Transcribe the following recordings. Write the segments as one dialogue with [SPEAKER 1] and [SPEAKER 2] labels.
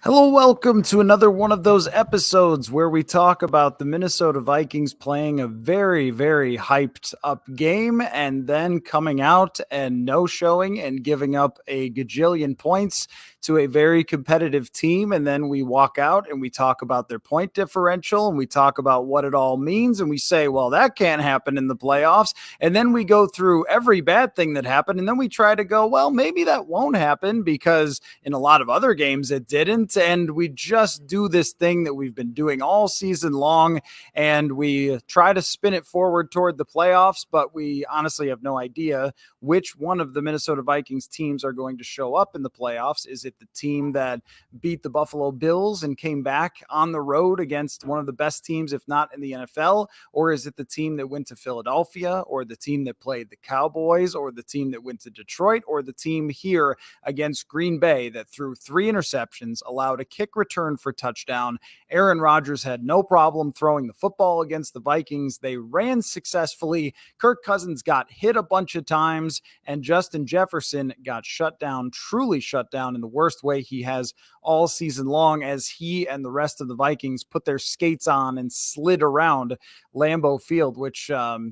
[SPEAKER 1] Hello, welcome to another one of those episodes where we talk about the Minnesota Vikings playing a very, very hyped up game and then coming out and no showing and giving up a gajillion points to a very competitive team. And then we walk out and we talk about their point differential and we talk about what it all means. And we say, well, that can't happen in the playoffs. And then we go through every bad thing that happened. And then we try to go, well, maybe that won't happen because in a lot of other games it didn't. And we just do this thing that we've been doing all season long. And we try to spin it forward toward the playoffs, but we honestly have no idea which one of the Minnesota Vikings teams are going to show up in the playoffs. Is it the team that beat the Buffalo Bills and came back on the road against one of the best teams, if not in the NFL? Or is it the team that went to Philadelphia, or the team that played the Cowboys, or the team that went to Detroit, or the team here against Green Bay that threw 3 interceptions, allowed a kick return for touchdown? Aaron Rodgers had no problem throwing the football against the Vikings. They ran successfully. Kirk Cousins got hit a bunch of times, and Justin Jefferson got shut down, truly shut down in the worst way he has all season long, as he and the rest of the Vikings put their skates on and slid around Lambeau Field, which,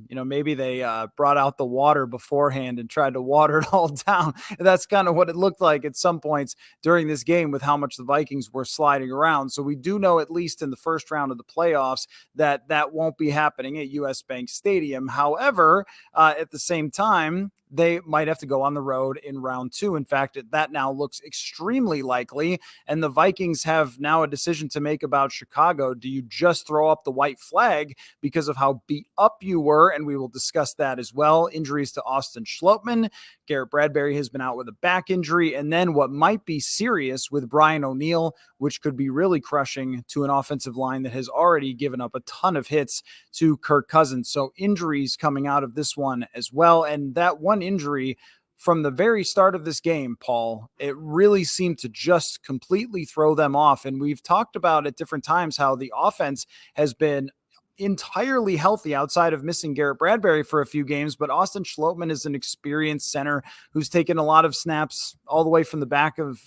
[SPEAKER 1] maybe they brought out the water beforehand and tried to water it all down. That's kind of what it looked like at some points during this game with how much the Vikings were sliding around. So we do know, at least in the first round of the playoffs, that that won't be happening at US Bank Stadium. However, at the same time, they might have to go on the road in round 2. In fact, that now looks extremely likely. And the Vikings have now a decision to make about Chicago. Do you just throw up the white flag because of how beat up you were? And we will discuss that as well. Injuries to Austin Schlottmann. Garrett Bradbury has been out with a back injury. And then what might be serious with Brian O'Neill, which could be really crushing to an offensive line that has already given up a ton of hits to Kirk Cousins. So injuries coming out of this one as well. And that one injury from the very start of this game, Paul, it really seemed to just completely throw them off. And we've talked about at different times how the offense has been entirely healthy outside of missing Garrett Bradbury for a few games. But Austin Schlottmann is an experienced center who's taken a lot of snaps all the way from the back of,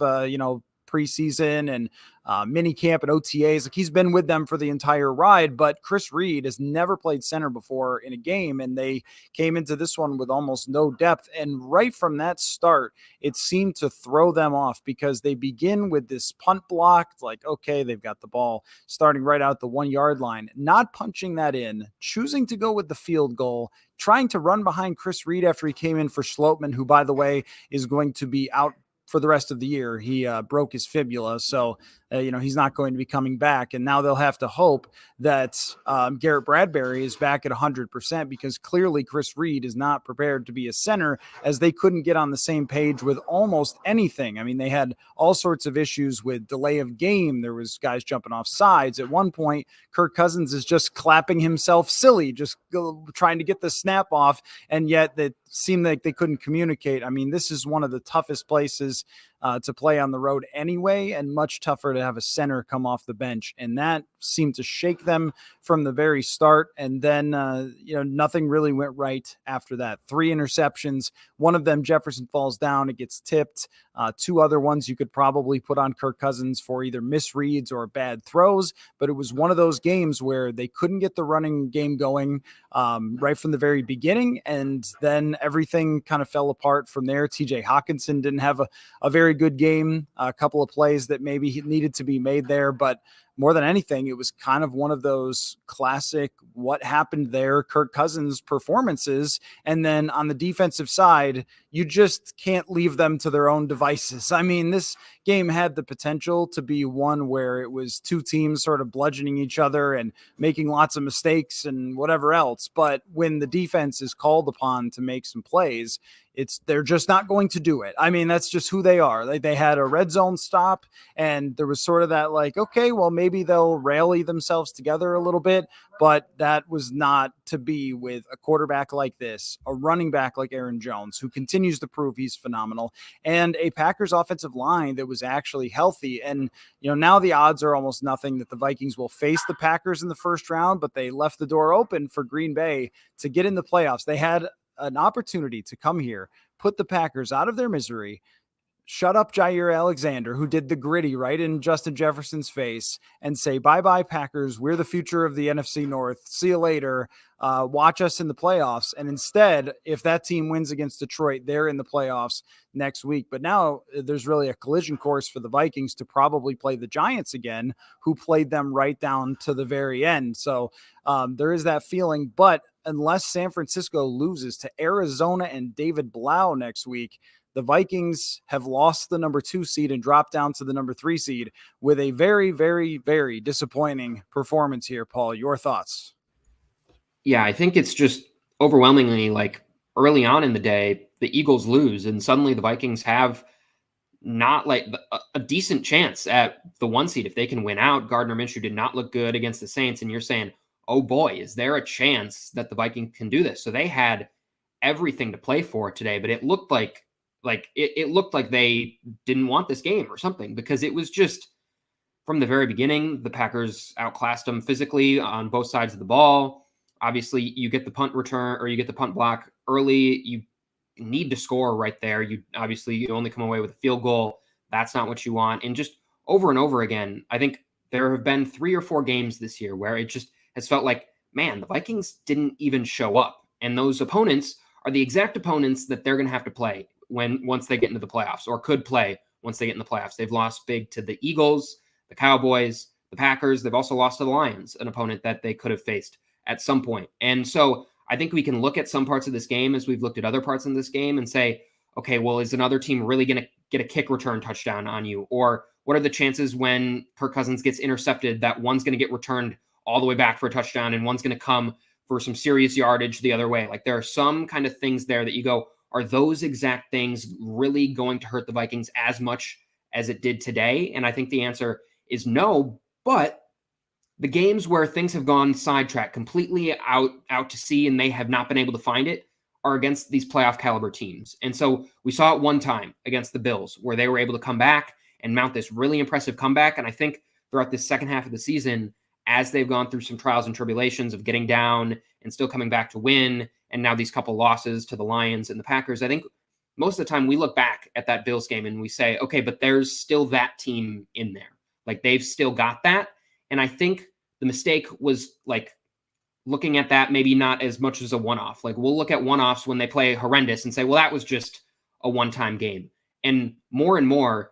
[SPEAKER 1] preseason and mini camp and OTAs. Like, he's been with them for the entire ride, but Chris Reed has never played center before in a game. And they came into this one with almost no depth. And right from that start, it seemed to throw them off because they begin with this punt block. Like, okay, they've got the ball starting right out the 1 yard line, not punching that in, choosing to go with the field goal, trying to run behind Chris Reed after he came in for Schlottmann, who, by the way, is going to be out for the rest of the year. He broke his fibula, so he's not going to be coming back. And now they'll have to hope that Garrett Bradbury is back at 100%, because clearly Chris Reed is not prepared to be a center, as they couldn't get on the same page with almost anything. I mean, they had all sorts of issues with delay of game. There was guys jumping off sides. At one point, Kirk Cousins is just clapping himself silly, just trying to get the snap off, and yet that seemed like they couldn't communicate. I mean, this is one of the toughest places to play on the road anyway, and much tougher to have a center come off the bench. And that seemed to shake them from the very start. And then, nothing really went right after that. 3 interceptions. One of them, Jefferson falls down. It gets tipped. 2 other ones you could probably put on Kirk Cousins for either misreads or bad throws. But it was one of those games where they couldn't get the running game going right from the very beginning. And then everything kind of fell apart from there. TJ Hawkinson didn't have a very good game, a couple of plays that maybe needed to be made there, but more than anything, it was kind of one of those classic what happened there Kirk Cousins performances. And then on the defensive side, you just can't leave them to their own devices. I mean, this game had the potential to be one where it was 2 teams sort of bludgeoning each other and making lots of mistakes and whatever else. But when the defense is called upon to make some plays, they're just not going to do it. I mean, that's just who they are. They had a red zone stop, and there was sort of that like, okay, well, maybe they'll rally themselves together a little bit, but that was not to be with a quarterback like this, a running back like Aaron Jones, who continues to prove he's phenomenal, and a Packers offensive line that was actually healthy. And, now the odds are almost nothing that the Vikings will face the Packers in the first round, but they left the door open for Green Bay to get in the playoffs. They had an opportunity to come here, put the Packers out of their misery, shut up Jair Alexander, who did the gritty right in Justin Jefferson's face, and say, bye-bye, Packers. We're the future of the NFC North. See you later. Watch us in the playoffs. And instead, if that team wins against Detroit, they're in the playoffs next week. But now there's really a collision course for the Vikings to probably play the Giants again, who played them right down to the very end. So there is that feeling. But unless San Francisco loses to Arizona and David Blau next week, the Vikings have lost the number 2 seed and dropped down to the number 3 seed with a very, very, very disappointing performance here. Paul, your thoughts?
[SPEAKER 2] Yeah, I think it's just overwhelmingly like early on in the day, the Eagles lose and suddenly the Vikings have not like a decent chance at the 1 seed. If they can win out, Gardner Minshew did not look good against the Saints. And you're saying, oh boy, is there a chance that the Vikings can do this? So they had everything to play for today, but it looked like it looked like they didn't want this game or something, because it was just from the very beginning, the Packers outclassed them physically on both sides of the ball. Obviously, you get the punt return or you get the punt block early. You need to score right there. You only come away with a field goal. That's not what you want. And just over and over again, I think there have been 3 or 4 games this year where it just has felt like, man, the Vikings didn't even show up. And those opponents are the exact opponents that they're going to have to play once they get into the playoffs, or could play once they get in the playoffs. They've lost big to the Eagles, the Cowboys, the Packers. They've also lost to the Lions, an opponent that they could have faced at some point. And so I think we can look at some parts of this game as we've looked at other parts in this game and say, okay, well, is another team really going to get a kick return touchdown on you? Or what are the chances when Kirk Cousins gets intercepted that one's going to get returned all the way back for a touchdown and one's going to come for some serious yardage the other way? Like, there are some kind of things there that you go, are those exact things really going to hurt the Vikings as much as it did today? And I think the answer is no, but the games where things have gone sidetracked completely out to sea and they have not been able to find it are against these playoff caliber teams. And so we saw it one time against the Bills where they were able to come back and mount this really impressive comeback. And I think throughout this second half of the season, as they've gone through some trials and tribulations of getting down and still coming back to win, and now these couple losses to the Lions and the Packers, I think most of the time we look back at that Bills game and we say, okay, but there's still that team in there. Like, they've still got that. And I think the mistake was like looking at that maybe not as much as a one-off. Like, we'll look at one-offs when they play horrendous and say, well, that was just a one-time game. And more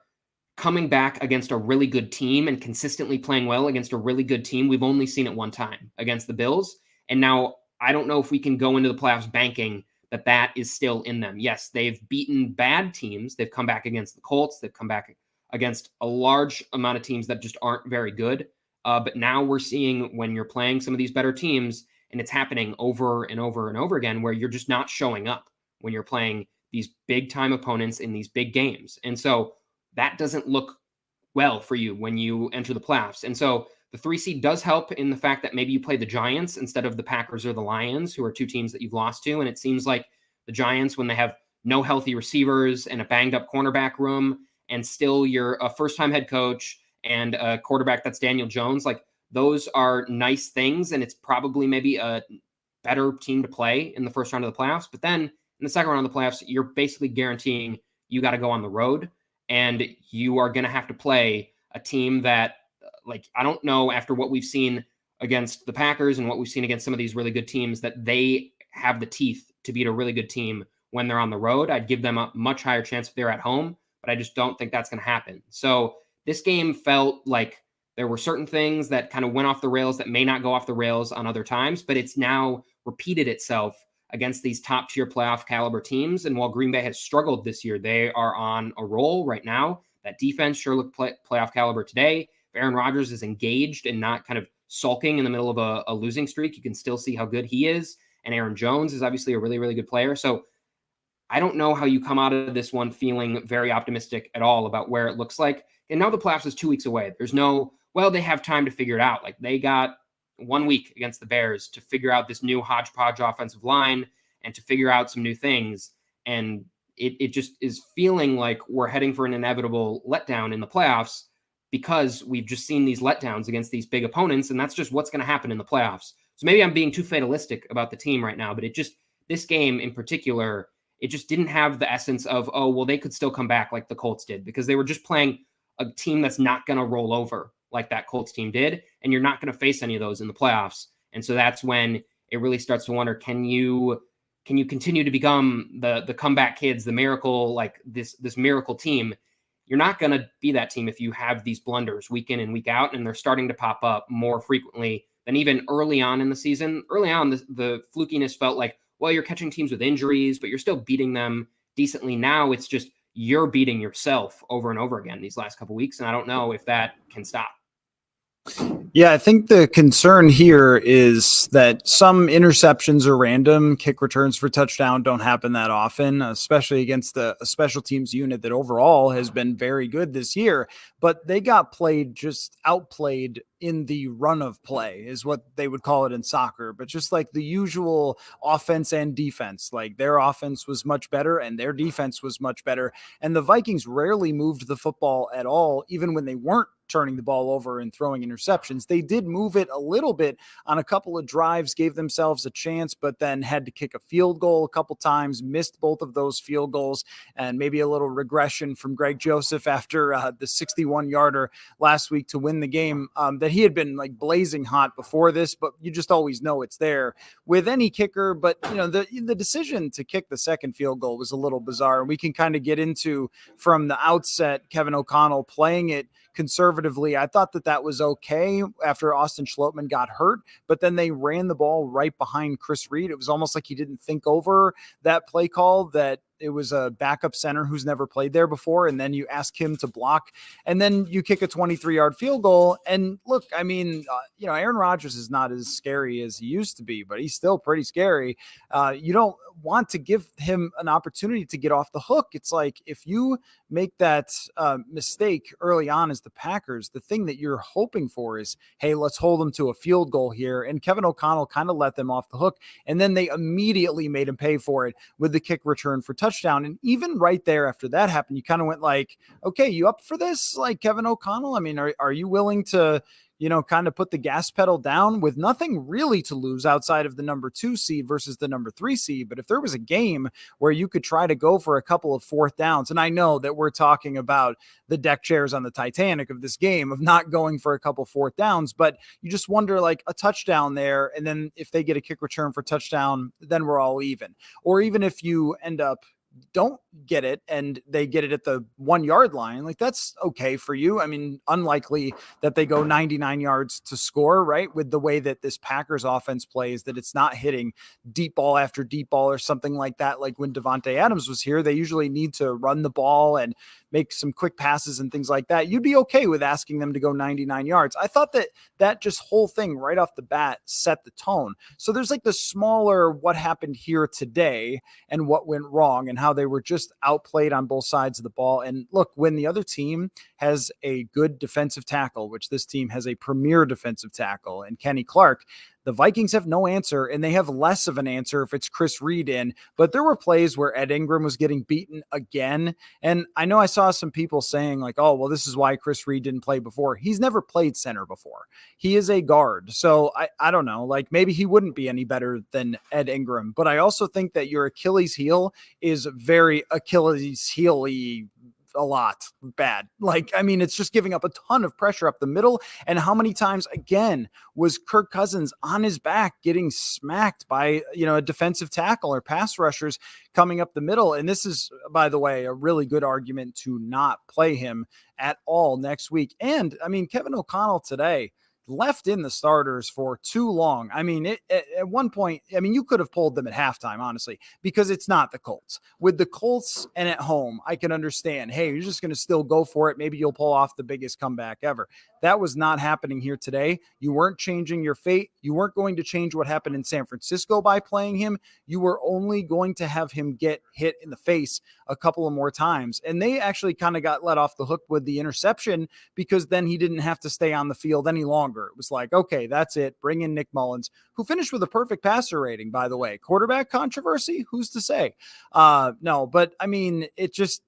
[SPEAKER 2] coming back against a really good team and consistently playing well against a really good team, we've only seen it one time against the Bills. And now I don't know if we can go into the playoffs banking that is still in them. Yes, they've beaten bad teams. They've come back against the Colts. They've come back against a large amount of teams that just aren't very good. But now we're seeing when you're playing some of these better teams, and it's happening over and over and over again, where you're just not showing up when you're playing these big time opponents in these big games. And so that doesn't look well for you when you enter the playoffs. And so the 3 seed does help in the fact that maybe you play the Giants instead of the Packers or the Lions, who are 2 teams that you've lost to. And it seems like the Giants, when they have no healthy receivers and a banged up cornerback room, and still you're a first-time head coach and a quarterback that's Daniel Jones, like, those are nice things. And it's probably maybe a better team to play in the first round of the playoffs. But then in the second round of the playoffs, you're basically guaranteeing you got to go on the road, and you are going to have to play a team that, like, I don't know, after what we've seen against the Packers and what we've seen against some of these really good teams, that they have the teeth to beat a really good team when they're on the road. I'd give them a much higher chance if they're at home, but I just don't think that's going to happen. So this game felt like there were certain things that kind of went off the rails that may not go off the rails on other times, but it's now repeated itself against these top tier playoff caliber teams. And while Green Bay has struggled this year, they are on a roll right now. That defense sure looked playoff caliber today. If Aaron Rodgers is engaged and not kind of sulking in the middle of a losing streak, you can still see how good he is. And Aaron Jones is obviously a really, really good player. So I don't know how you come out of this one feeling very optimistic at all about where it looks like. And now the playoffs is 2 weeks away. There's no, well, they have time to figure it out. Like, they got 1 week against the Bears to figure out this new hodgepodge offensive line and to figure out some new things. And it just is feeling like we're heading for an inevitable letdown in the playoffs, because we've just seen these letdowns against these big opponents. And that's just what's going to happen in the playoffs. So maybe I'm being too fatalistic about the team right now, but this game in particular, it just didn't have the essence of, oh, well, they could still come back like the Colts did, because they were just playing a team that's not going to roll over like that Colts team did. And you're not going to face any of those in the playoffs. And so that's when it really starts to wonder, can you continue to become the comeback kids, the miracle, like this miracle team? You're not going to be that team if you have these blunders week in and week out, and they're starting to pop up more frequently than even early on in the season. Early on, the flukiness felt like, well, you're catching teams with injuries, but you're still beating them decently. Now it's just you're beating yourself over and over again these last couple of weeks, and I don't know if that can stop.
[SPEAKER 1] Yeah, I think the concern here is that some interceptions are random. Kick returns for touchdown don't happen that often, especially against a special teams unit that overall has been very good this year. But they got just outplayed in the run of play is what they would call it in soccer. But just like the usual offense and defense, like their offense was much better and their defense was much better. And the Vikings rarely moved the football at all, even when they weren't turning the ball over and throwing interceptions. They did move it a little bit on a couple of drives, gave themselves a chance, but then had to kick a field goal a couple times, missed both of those field goals, and maybe a little regression from Greg Joseph after the 61-yarder last week to win the game that he had been like blazing hot before this, but you just always know it's there with any kicker. But, you know, the decision to kick the second field goal was a little bizarre, and we can kind of get into from the outset Kevin O'Connell playing it conservatively. I thought that was okay after Austin Schlottmann got hurt, but then they ran the ball right behind Chris Reed. It was almost like he didn't think over that play call, that it was a backup center who's never played there before, and then you ask him to block, and then you kick a 23-yard field goal. And look, I mean, Aaron Rodgers is not as scary as he used to be, but he's still pretty scary. You don't want to give him an opportunity to get off the hook. It's like if you make that mistake early on as the Packers, the thing that you're hoping for is, hey, let's hold them to a field goal here. And Kevin O'Connell kind of let them off the hook, and then they immediately made him pay for it with the kick return for touchdown. And even right there after that happened, you kind of went like, okay, you up for this? Like, Kevin O'Connell, I mean, are you willing to, kind of put the gas pedal down with nothing really to lose outside of the number 2 seed versus the number 3 seed? But if there was a game where you could try to go for a couple of fourth downs, and I know that we're talking about the deck chairs on the Titanic of this game of not going for a couple fourth downs, but you just wonder, like, a touchdown there, and then if they get a kick return for touchdown, then we're all even. Or even if you end up don't get it and they get it at the 1 yard line, like that's okay for you. I mean, unlikely that they go 99 yards to score, right? With the way that this Packers offense plays, that it's not hitting deep ball after deep ball or something like that. Like when Devontae Adams was here, they usually need to run the ball and make some quick passes and things like that. You'd be okay with asking them to go 99 yards. I thought that just whole thing right off the bat set the tone. So there's like the smaller what happened here today and what went wrong and how they were just outplayed on both sides of the ball. And look, when the other team has a good defensive tackle, which this team has a premier defensive tackle and Kenny Clark, the Vikings have no answer, and they have less of an answer if it's Chris Reed in. But there were plays where Ed Ingram was getting beaten again. And I know I saw some people saying like, oh, well, this is why Chris Reed didn't play before. He's never played center before. He is a guard. So I don't know, like maybe he wouldn't be any better than Ed Ingram. But I also think that your Achilles heel is very Achilles heel-y, a lot bad. Like, I mean, it's just giving up a ton of pressure up the middle. And how many times again was Kirk Cousins on his back getting smacked by, a defensive tackle or pass rushers coming up the middle? And this is, by the way, a really good argument to not play him at all next week. And I mean, Kevin O'Connell today left in the starters for too long. I mean, at one point, I mean, you could have pulled them at halftime, honestly, because it's not the Colts. With the Colts and at home, I can understand, hey, you're just going to still go for it. Maybe you'll pull off the biggest comeback ever. That was not happening here today. You weren't changing your fate. You weren't going to change what happened in San Francisco by playing him. You were only going to have him get hit in the face a couple of more times. And they actually kind of got let off the hook with the interception because then he didn't have to stay on the field any longer. It was like, okay, that's it. Bring in Nick Mullins, who finished with a perfect passer rating, by the way. Quarterback controversy? Who's to say? No, but I mean, it just,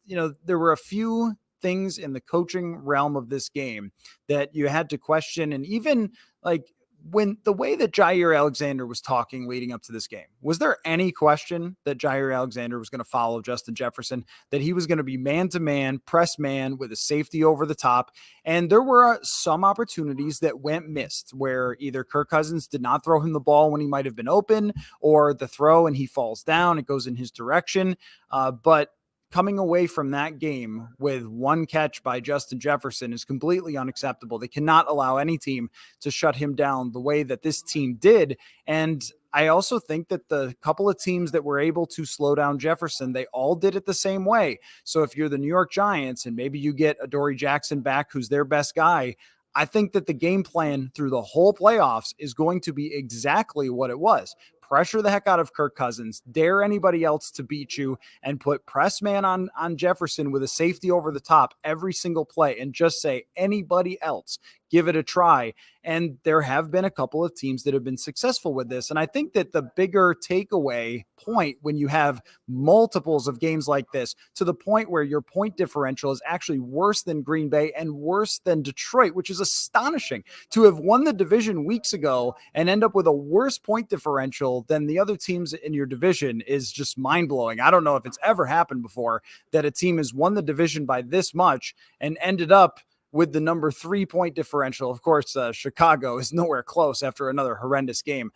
[SPEAKER 1] there were a few things in the coaching realm of this game that you had to question. And even like when the way that Jair Alexander was talking leading up to this game, was there any question that Jair Alexander was going to follow Justin Jefferson, that he was going to be man to man, press man with a safety over the top? And there were some opportunities that went missed where either Kirk Cousins did not throw him the ball when he might have been open, or the throw and he falls down, it goes in his direction. But coming away from that game with one catch by Justin Jefferson is completely unacceptable. They cannot allow any team to shut him down the way that this team did. And I also think that the couple of teams that were able to slow down Jefferson, they all did it the same way. So if you're the New York Giants and maybe you get Adoree Jackson back, who's their best guy, I think that the game plan through the whole playoffs is going to be exactly what it was. Pressure the heck out of Kirk Cousins, dare anybody else to beat you, and put press man on Jefferson with a safety over the top every single play, and just say anybody else, give it a try. And there have been a couple of teams that have been successful with this. And I think that the bigger takeaway point when you have multiples of games like this, to the point where your point differential is actually worse than Green Bay and worse than Detroit, which is astonishing to have won the division weeks ago and end up with a worse point differential than the other teams in your division, is just mind blowing. I don't know if it's ever happened before that a team has won the division by this much and ended up with the number 3 point differential. Of course, Chicago is nowhere close after another horrendous game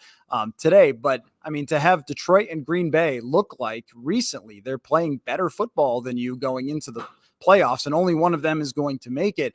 [SPEAKER 1] today. But I mean, to have Detroit and Green Bay look like recently they're playing better football than you going into the playoffs, and only one of them is going to make it.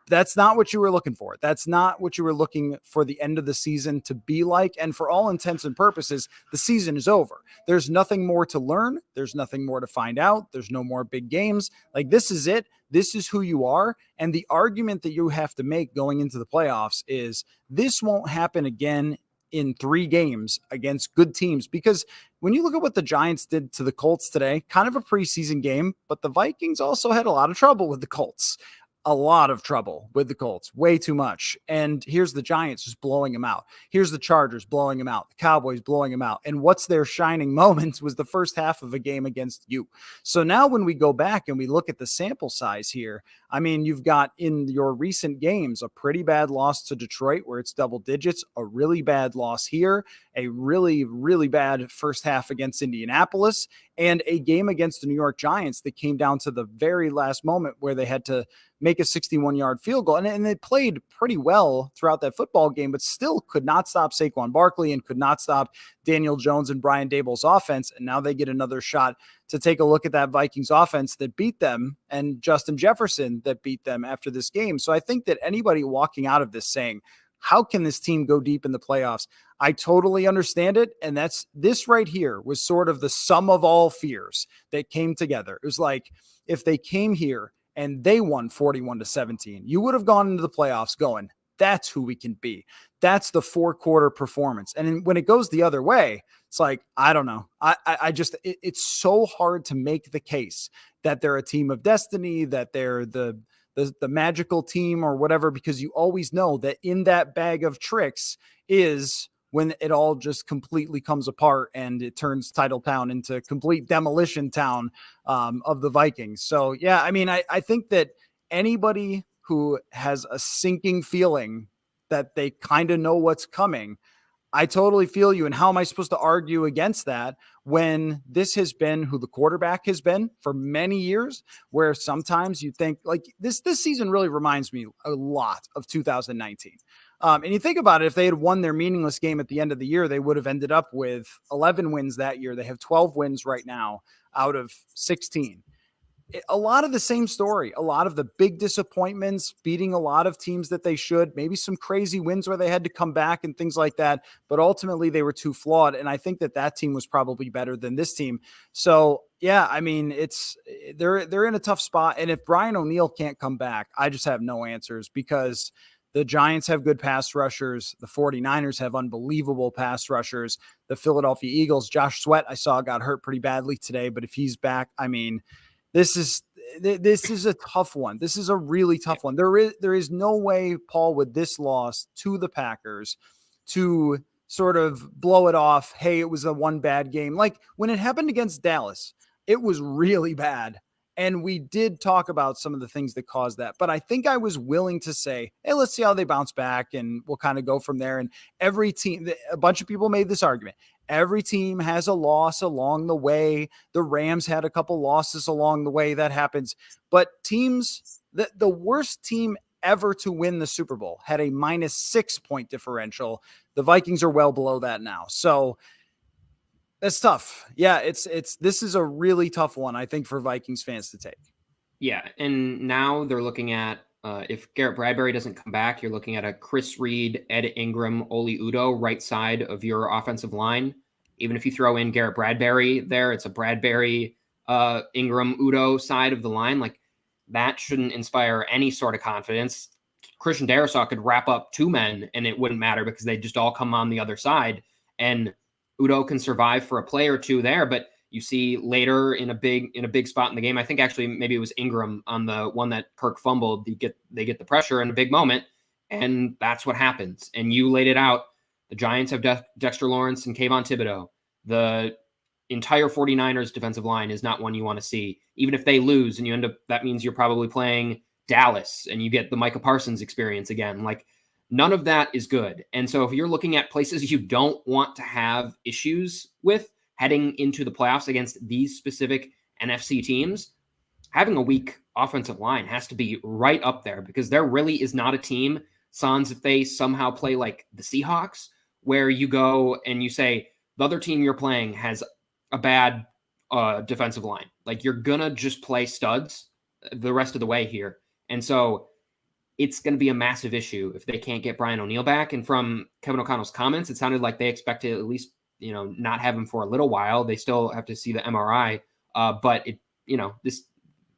[SPEAKER 1] That's not what you were looking for. That's not what you were looking for the end of the season to be like. And for all intents and purposes, the season is over. There's nothing more to learn. There's nothing more to find out. There's no more big games. Like, this is it. This is who you are. And the argument that you have to make going into the playoffs is this won't happen again in 3 games against good teams. Because when you look at what the Giants did to the Colts today, kind of a preseason game, but the Vikings also had a lot of trouble with the Colts. A lot of trouble with the Colts, way too much. And here's the Giants just blowing them out. Here's the Chargers blowing them out. The Cowboys blowing them out. And what's their shining moments was the first half of a game against you. So now when we go back and we look at the sample size here, I mean, you've got in your recent games a pretty bad loss to Detroit where it's double digits, a really bad loss here, a really, really bad first half against Indianapolis, and a game against the New York Giants that came down to the very last moment where they had to make a 61-yard field goal. And they played pretty well throughout that football game, but still could not stop Saquon Barkley and could not stop Daniel Jones and Brian Daboll's offense. And now they get another shot to take a look at that Vikings offense that beat them, and Justin Jefferson that beat them after this game. So I think that anybody walking out of this saying, how can this team go deep in the playoffs? I totally understand it. And this right here was sort of the sum of all fears that came together. It was like, if they came here and they won 41-17, you would have gone into the playoffs going, that's who we can be. That's the 4-quarter performance. And when it goes the other way, it's like, I don't know. It's so hard to make the case that they're a team of destiny, that they're the magical team or whatever, because you always know that in that bag of tricks is when it all just completely comes apart and it turns Titletown into complete demolition town of the Vikings. So, yeah, I mean, I think that anybody who has a sinking feeling that they kind of know what's coming, I totally feel you. And how am I supposed to argue against that when this has been who the quarterback has been for many years, where sometimes you think like this season really reminds me a lot of 2019. And you think about it, if they had won their meaningless game at the end of the year, they would have ended up with 11 wins that year. They have 12 wins right now out of 16. A lot of the same story, a lot of the big disappointments, beating a lot of teams that they should, maybe some crazy wins where they had to come back and things like that. But ultimately they were too flawed. And I think that team was probably better than this team. So yeah, I mean, they're in a tough spot. And if Brian O'Neill can't come back, I just have no answers, because the Giants have good pass rushers. The 49ers have unbelievable pass rushers. The Philadelphia Eagles, Josh Sweat, I saw got hurt pretty badly today, but if he's back, I mean, this is a tough one. This is a really tough one. There is no way, Paul, with this loss to the Packers, to sort of blow it off. Hey, it was a one bad game. Like when it happened against Dallas, it was really bad. And we did talk about some of the things that caused that. But I think I was willing to say, hey, let's see how they bounce back and we'll kind of go from there. And every team, a bunch of people made this argument. Every team has a loss along the way. The Rams had a couple losses along the way. That happens. But teams, the worst team ever to win the Super Bowl had a -6 point differential. The Vikings are well below that now. So that's tough. Yeah, this is a really tough one, I think, for Vikings fans to take.
[SPEAKER 2] Yeah, and now they're looking at if Garrett Bradbury doesn't come back, you're looking at a Chris Reed, Ed Ingram, Oli Udoh right side of your offensive line. Even if you throw in Garrett Bradbury there, it's a Bradbury, Ingram, Udoh side of the line. Like that shouldn't inspire any sort of confidence. Christian Darrisaw could wrap up 2 men and it wouldn't matter because they just all come on the other side. And Udoh can survive for a play or two there, but you see later in a big spot in the game, I think actually maybe it was Ingram on the one that Kirk fumbled. They get the pressure in a big moment, and that's what happens. And you laid it out. The Giants have Dexter Lawrence and Kayvon Thibodeau. The entire 49ers defensive line is not one you want to see. Even if they lose and you end up, that means you're probably playing Dallas and you get the Micah Parsons experience again. Like none of that is good. And so if you're looking at places you don't want to have issues with heading into the playoffs against these specific NFC teams, having a weak offensive line has to be right up there because there really is not a team, sans if they somehow play like the Seahawks, where you go and you say the other team you're playing has a bad defensive line. Like you're going to just play studs the rest of the way here. And so it's going to be a massive issue if they can't get Brian O'Neill back. And from Kevin O'Connell's comments, it sounded like they expect to at least, not have him for a little while. They still have to see the MRI. But this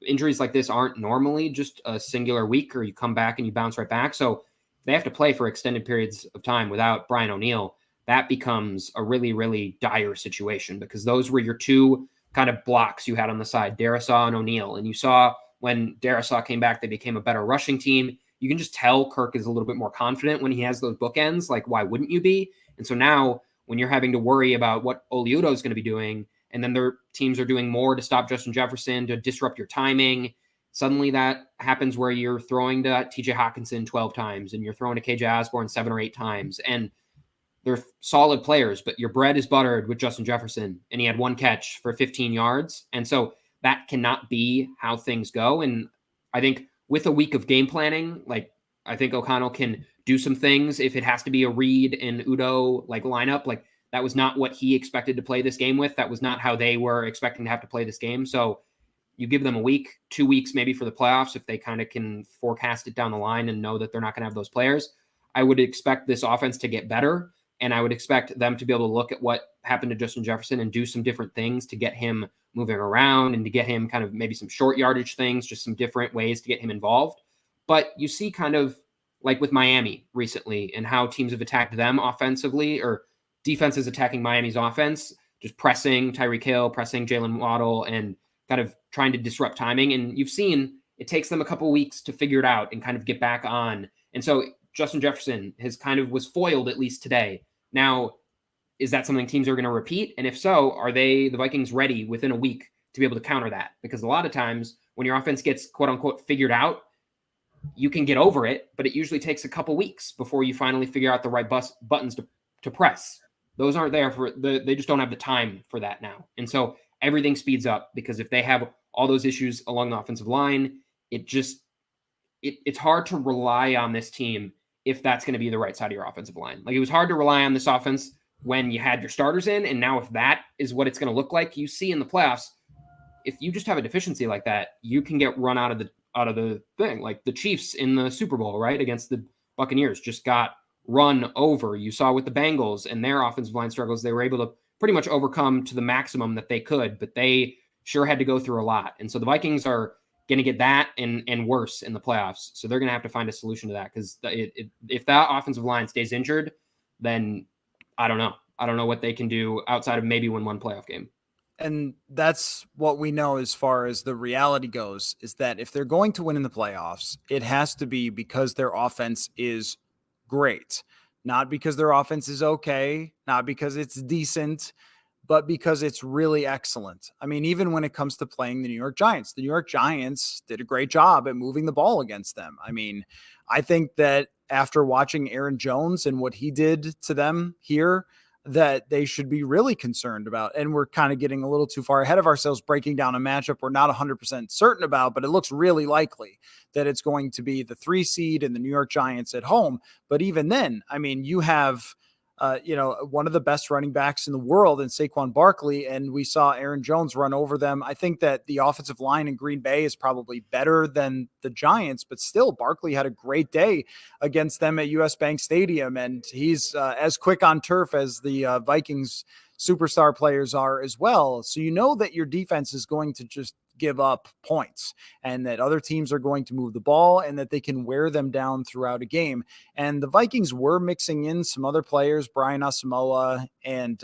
[SPEAKER 2] injuries like this aren't normally just a singular week or you come back and you bounce right back. So they have to play for extended periods of time without Brian O'Neill. That becomes a really, really dire situation because those were your two kind of blocks you had on the side, Darrisaw and O'Neill. And you saw when Darrisaw came back, they became a better rushing team. You can just tell Kirk is a little bit more confident when he has those bookends. Like, why wouldn't you be? And so now when you're having to worry about what Oli Udoh is going to be doing, and then their teams are doing more to stop Justin Jefferson, to disrupt your timing, suddenly that happens where you're throwing to TJ Hawkinson 12 times and you're throwing to KJ Osborne 7 or 8 times. And they're solid players, but your bread is buttered with Justin Jefferson, and he had 1 catch for 15 yards. And so that cannot be how things go. And I think with a week of game planning, like I think O'Connell can do some things if it has to be a Reed and Udoh like lineup. Like that was not what he expected to play this game with. That was not how they were expecting to have to play this game. So you give them a week, 2 weeks maybe for the playoffs if they kind of can forecast it down the line and know that they're not going to have those players. I would expect this offense to get better, and I would expect them to be able to look at what happened to Justin Jefferson and do some different things to get him moving around and to get him kind of maybe some short yardage things, just some different ways to get him involved. But you see kind of like with Miami recently and how teams have attacked them offensively, or defenses attacking Miami's offense, just pressing Tyreek Hill, pressing Jalen Waddle, and kind of trying to disrupt timing. And you've seen it takes them a couple weeks to figure it out and kind of get back on. And so Justin Jefferson was foiled at least today. Now, is that something teams are going to repeat? And if so, are the Vikings ready within a week to be able to counter that? Because a lot of times when your offense gets quote unquote figured out, you can get over it, but it usually takes a couple weeks before you finally figure out the right buttons to press. Those aren't there they just don't have the time for that now. And so everything speeds up because if they have all those issues along the offensive line, it's hard to rely on this team if that's going to be the right side of your offensive line. Like it was hard to rely on this offense when you had your starters in, and now if that is what it's going to look like, you see in the playoffs, if you just have a deficiency like that, you can get run out of the thing. Like the Chiefs in the Super Bowl, right, against the Buccaneers just got run over. You saw with the Bengals and their offensive line struggles, they were able to pretty much overcome to the maximum that they could, but they sure had to go through a lot. And so the Vikings are going to get that and worse in the playoffs. So they're going to have to find a solution to that because if that offensive line stays injured, then I don't know. I don't know what they can do outside of maybe win one playoff game.
[SPEAKER 1] And that's what we know as far as the reality goes, is that if they're going to win in the playoffs, it has to be because their offense is great, not because their offense is okay, not because it's decent, but because it's really excellent. I mean, even when it comes to playing the New York Giants did a great job at moving the ball against them. I mean, I think that after watching Aaron Jones and what he did to them here, that they should be really concerned about. And we're kind of getting a little too far ahead of ourselves, breaking down a matchup we're not 100% certain about, but it looks really likely that it's going to be the 3 seed and the New York Giants at home. But even then, I mean, you have one of the best running backs in the world in Saquon Barkley, and we saw Aaron Jones run over them. I think that the offensive line in Green Bay is probably better than the Giants, but still, Barkley had a great day against them at US Bank Stadium, and he's as quick on turf as the Vikings superstar players are as well. So you know that your defense is going to just give up points and that other teams are going to move the ball and that they can wear them down throughout a game. And the Vikings were mixing in some other players, Brian Asamoah and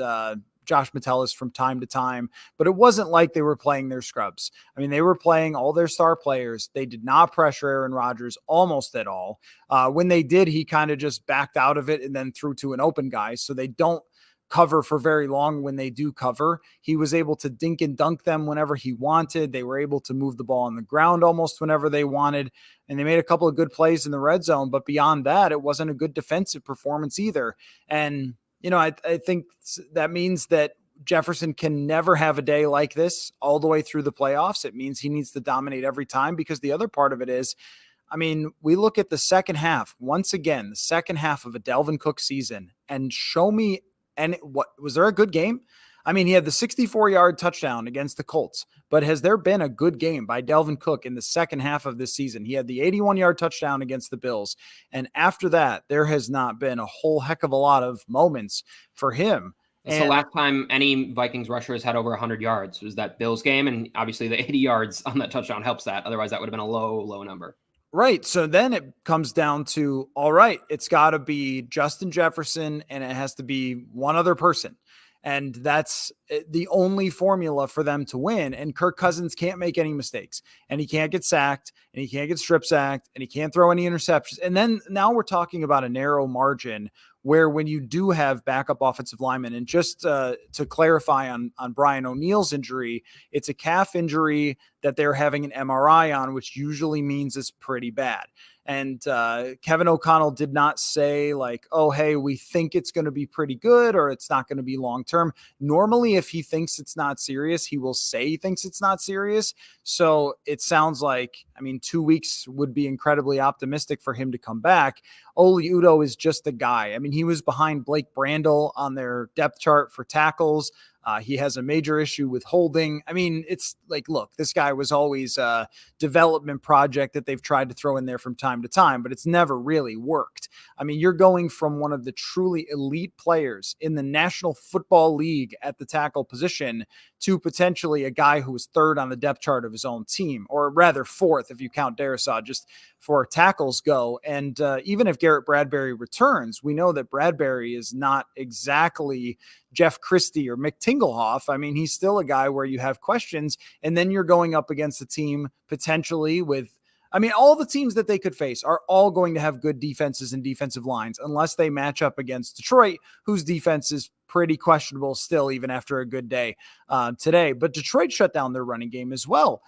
[SPEAKER 1] Josh Metellus from time to time, but it wasn't like they were playing their scrubs. I mean, they were playing all their star players. They did not pressure Aaron Rodgers almost at all. When they did, he kind of just backed out of it and then threw to an open guy. So they don't cover for very long. When they do cover, he was able to dink and dunk them whenever he wanted. They were able to move the ball on the ground almost whenever they wanted, and they made a couple of good plays in the red zone. But beyond that, it wasn't a good defensive performance either. And, I think that means that Jefferson can never have a day like this all the way through the playoffs. It means he needs to dominate every time, because the other part of it is, I mean, we look at the second half, once again, the second half of a Dalvin Cook season, and show me. And what was there a good game? I mean, he had the 64-yard touchdown against the Colts, but has there been a good game by Dalvin Cook in the second half of this season? He had the 81-yard touchdown against the Bills. And after that, there has not been a whole heck of a lot of moments for him.
[SPEAKER 2] It's the last time any Vikings rushers had over 100 yards was that Bills game. And obviously the 80 yards on that touchdown helps that. Otherwise, that would have been a low number.
[SPEAKER 1] Right. So then it comes down to, all right, it's got to be Justin Jefferson and it has to be one other person. And that's the only formula for them to win. And Kirk Cousins can't make any mistakes, and he can't get sacked, and he can't get strip sacked, and he can't throw any interceptions. And then now we're talking about a narrow margin where when you do have backup offensive linemen, and just to clarify on Brian O'Neill's injury, it's a calf injury that they're having an MRI on, which usually means it's pretty bad. And Kevin O'Connell did not say like, oh, hey, we think it's going to be pretty good or it's not going to be long term. Normally, if he thinks it's not serious, he will say he thinks it's not serious. So it sounds like, 2 weeks would be incredibly optimistic for him to come back. Oli Udoh is just the guy. He was behind Blake Brandel on their depth chart for tackles. He has a major issue with holding. It's like, look, this guy was always a development project that they've tried to throw in there from time to time, but it's never really worked. You're going from one of the truly elite players in the National Football League at the tackle position to potentially a guy who was third on the depth chart of his own team, or rather fourth if you count Darisaw, just for tackles go. And even if Garrett Bradbury returns, we know that Bradbury is not exactly Jeff Christie or Mick Tingelhoff. He's still a guy where you have questions, and then you're going up against a team potentially with, all the teams that they could face are all going to have good defenses and defensive lines, unless they match up against Detroit, whose defense is pretty questionable still, even after a good day today. But Detroit shut down their running game as well.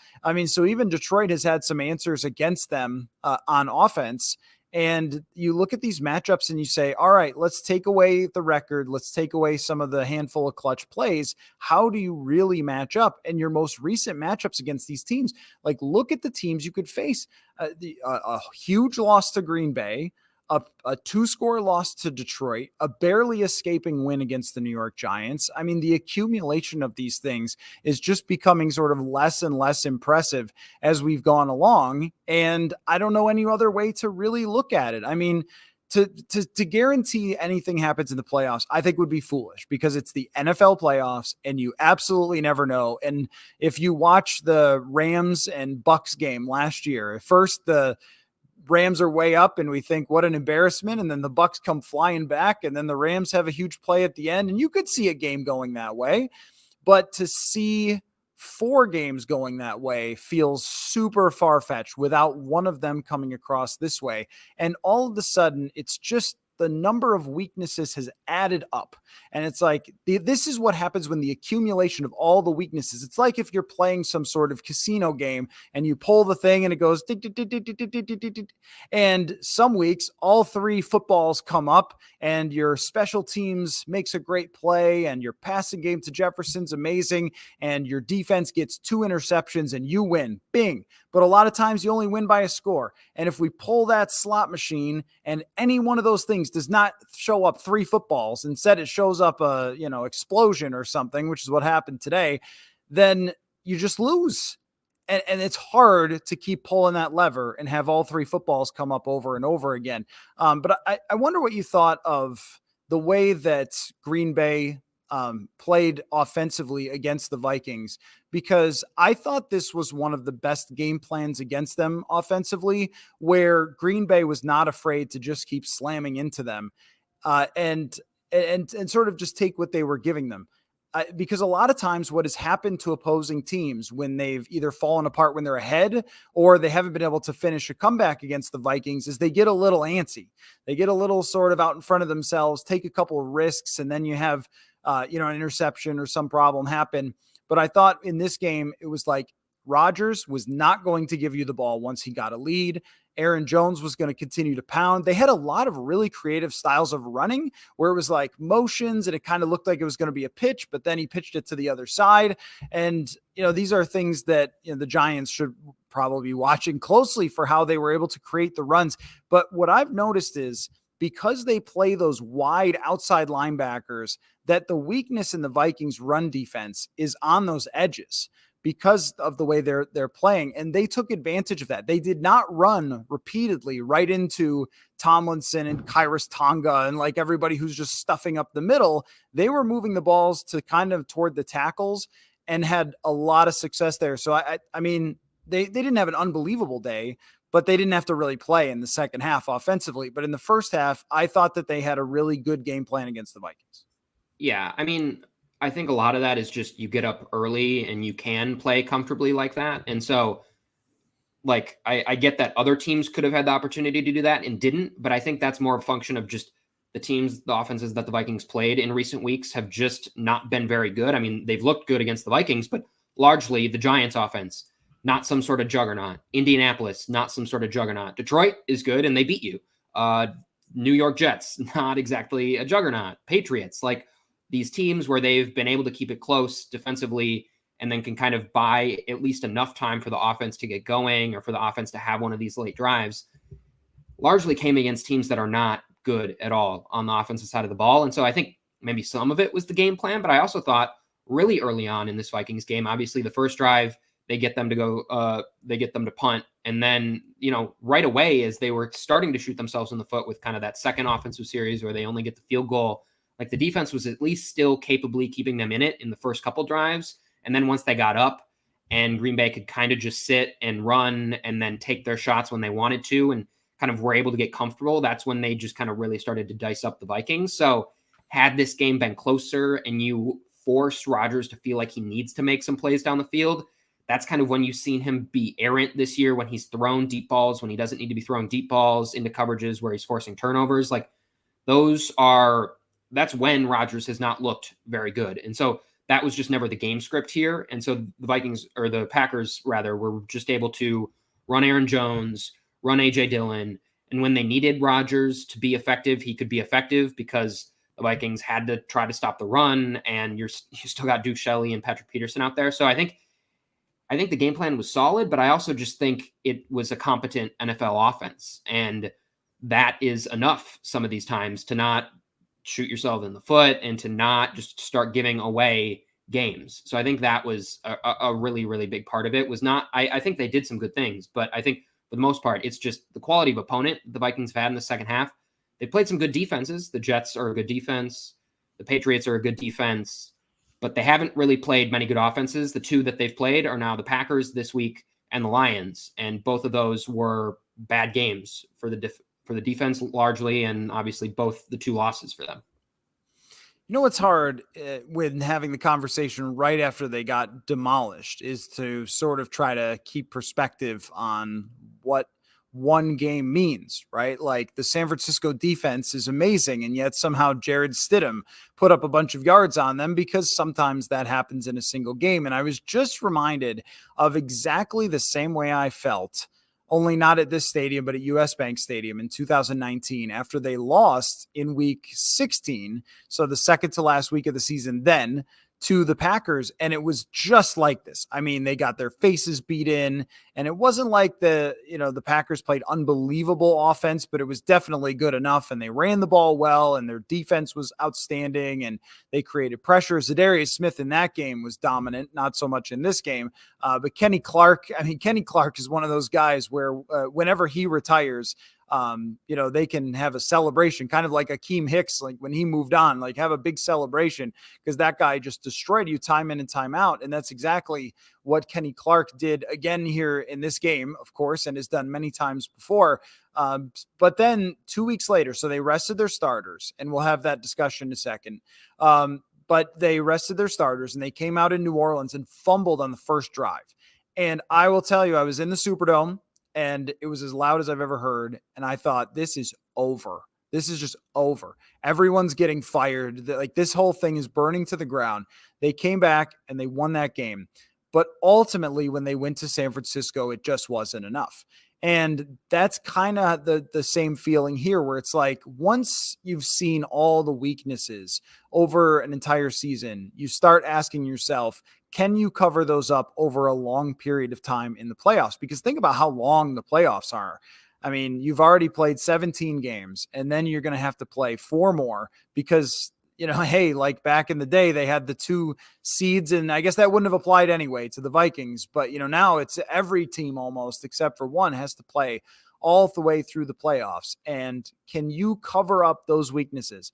[SPEAKER 1] So even Detroit has had some answers against them on offense. And you look at these matchups and you say, all right, let's take away the record. Let's take away some of the handful of clutch plays. How do you really match up? And your most recent matchups against these teams, like look at the teams you could face. A huge loss to Green Bay, a 2-score loss to Detroit, a barely escaping win against the New York Giants. The accumulation of these things is just becoming sort of less and less impressive as we've gone along. And I don't know any other way to really look at it. To guarantee anything happens in the playoffs, I think would be foolish, because it's the NFL playoffs and you absolutely never know. And if you watch the Rams and Bucks game last year, at first the Rams are way up and we think what an embarrassment, and then the Bucks come flying back, and then the Rams have a huge play at the end, and you could see a game going that way. But to see 4 games going that way feels super far-fetched without one of them coming across this way. And all of a sudden, it's just the number of weaknesses has added up. And it's like, this is what happens when the accumulation of all the weaknesses. It's like if you're playing some sort of casino game and you pull the thing and it goes, and some weeks all three footballs come up and your special teams makes a great play and your passing game to Jefferson's amazing and your defense gets 2 interceptions and you win. Bing. But a lot of times you only win by a score. And if we pull that slot machine and any one of those things does not show up 3 footballs, instead it shows up a, explosion or something, which is what happened today, then you just lose. And it's hard to keep pulling that lever and have all 3 footballs come up over and over again. But I wonder what you thought of the way that Green Bay played offensively against the Vikings, because I thought this was one of the best game plans against them offensively, where Green Bay was not afraid to just keep slamming into them and sort of just take what they were giving them. Because a lot of times what has happened to opposing teams when they've either fallen apart when they're ahead or they haven't been able to finish a comeback against the Vikings is they get a little antsy. They get a little sort of out in front of themselves, take a couple of risks, and then you have an interception or some problem happen. But I thought in this game, it was like Rodgers was not going to give you the ball once he got a lead. Aaron Jones was going to continue to pound. They had a lot of really creative styles of running where it was like motions and it kind of looked like it was going to be a pitch, but then he pitched it to the other side. And, these are things that the Giants should probably be watching closely for how they were able to create the runs. But what I've noticed is because they play those wide outside linebackers, that the weakness in the Vikings run defense is on those edges because of the way they're playing. And they took advantage of that. They did not run repeatedly right into Tomlinson and Kairos Tonga and like everybody who's just stuffing up the middle. They were moving the balls to kind of toward the tackles and had a lot of success there. So I mean, they didn't have an unbelievable day, but they didn't have to really play in the second half offensively. But in the first half, I thought that they had a really good game plan against the Vikings.
[SPEAKER 2] Yeah, I mean, I think a lot of that is just you get up early and you can play comfortably like that. And so, like, I get that other teams could have had the opportunity to do that and didn't, but I think that's more a function of just the offenses that the Vikings played in recent weeks have just not been very good. I mean, they've looked good against the Vikings, but largely the Giants offense, not some sort of juggernaut. Indianapolis, not some sort of juggernaut. Detroit is good and they beat you. New York Jets, not exactly a juggernaut. Patriots, like, these teams where they've been able to keep it close defensively and then can kind of buy at least enough time for the offense to get going or for the offense to have one of these late drives, largely came against teams that are not good at all on the offensive side of the ball. And so I think maybe some of it was the game plan, but I also thought really early on in this Vikings game, obviously the first drive, they get them to punt. And then, right away as they were starting to shoot themselves in the foot with kind of that second offensive series where they only get the field goal, like the defense was at least still capably keeping them in it in the first couple drives. And then once they got up and Green Bay could kind of just sit and run and then take their shots when they wanted to and kind of were able to get comfortable, that's when they just kind of really started to dice up the Vikings. So had this game been closer and you forced Rodgers to feel like he needs to make some plays down the field, that's kind of when you've seen him be errant this year, when he's thrown deep balls, when he doesn't need to be throwing deep balls into coverages where he's forcing turnovers. Like that's when Rodgers has not looked very good. And so that was just never the game script here. And so the Packers rather, were just able to run Aaron Jones, run AJ Dillon. And when they needed Rodgers to be effective, he could be effective because the Vikings had to try to stop the run. And you still got Duke Shelley and Patrick Peterson out there. So I think the game plan was solid, but I also just think it was a competent NFL offense. And that is enough some of these times to not shoot yourself in the foot and to not just start giving away games. So I think that was a really, really big part of it. I think they did some good things, but I think for the most part, it's just the quality of opponent the Vikings have had in the second half. They played some good defenses. The Jets are a good defense. The Patriots are a good defense, but they haven't really played many good offenses. The two that they've played are now the Packers this week and the Lions. And both of those were bad games for the defense largely, and obviously both the two losses for them.
[SPEAKER 1] What's hard when having the conversation right after they got demolished is to sort of try to keep perspective on what one game means, right? Like the San Francisco defense is amazing, and yet somehow Jared Stidham put up a bunch of yards on them, because sometimes that happens in a single game. And I was just reminded of exactly the same way I felt, only not at this stadium, but at US Bank Stadium in 2019, after they lost in week 16. So the second to last week of the season, then to the Packers. And it was just like this. I mean, they got their faces beat in, and it wasn't like the Packers played unbelievable offense, but it was definitely good enough. And they ran the ball well, and their defense was outstanding, and they created pressure. Zadarius Smith in that game was dominant, not so much in this game. But Kenny Clark is one of those guys where whenever he retires, they can have a celebration, kind of like Akeem Hicks, like when he moved on, like have a big celebration, because that guy just destroyed you time in and time out. And that's exactly what Kenny Clark did again here in this game, of course, and has done many times before. But then 2 weeks later, so they rested their starters, and we'll have that discussion in a second. But they rested their starters, and they came out in New Orleans and fumbled on the first drive. And I will tell you, I was in the Superdome, and it was as loud as I've ever heard. And I thought, this is over. This is just over. Everyone's getting fired. Like, this whole thing is burning to the ground. They came back and they won that game. But ultimately, when they went to San Francisco, it just wasn't enough. And that's kind of the same feeling here, where it's like, once you've seen all the weaknesses over an entire season, you start asking yourself, can you cover those up over a long period of time in the playoffs? Because think about how long the playoffs are. I mean, you've already played 17 games, and then you're going to have to play 4 more, because, hey, like back in the day, they had the 2 seeds, and I guess that wouldn't have applied anyway to the Vikings. But, now it's every team almost, except for one, has to play all the way through the playoffs. And can you cover up those weaknesses,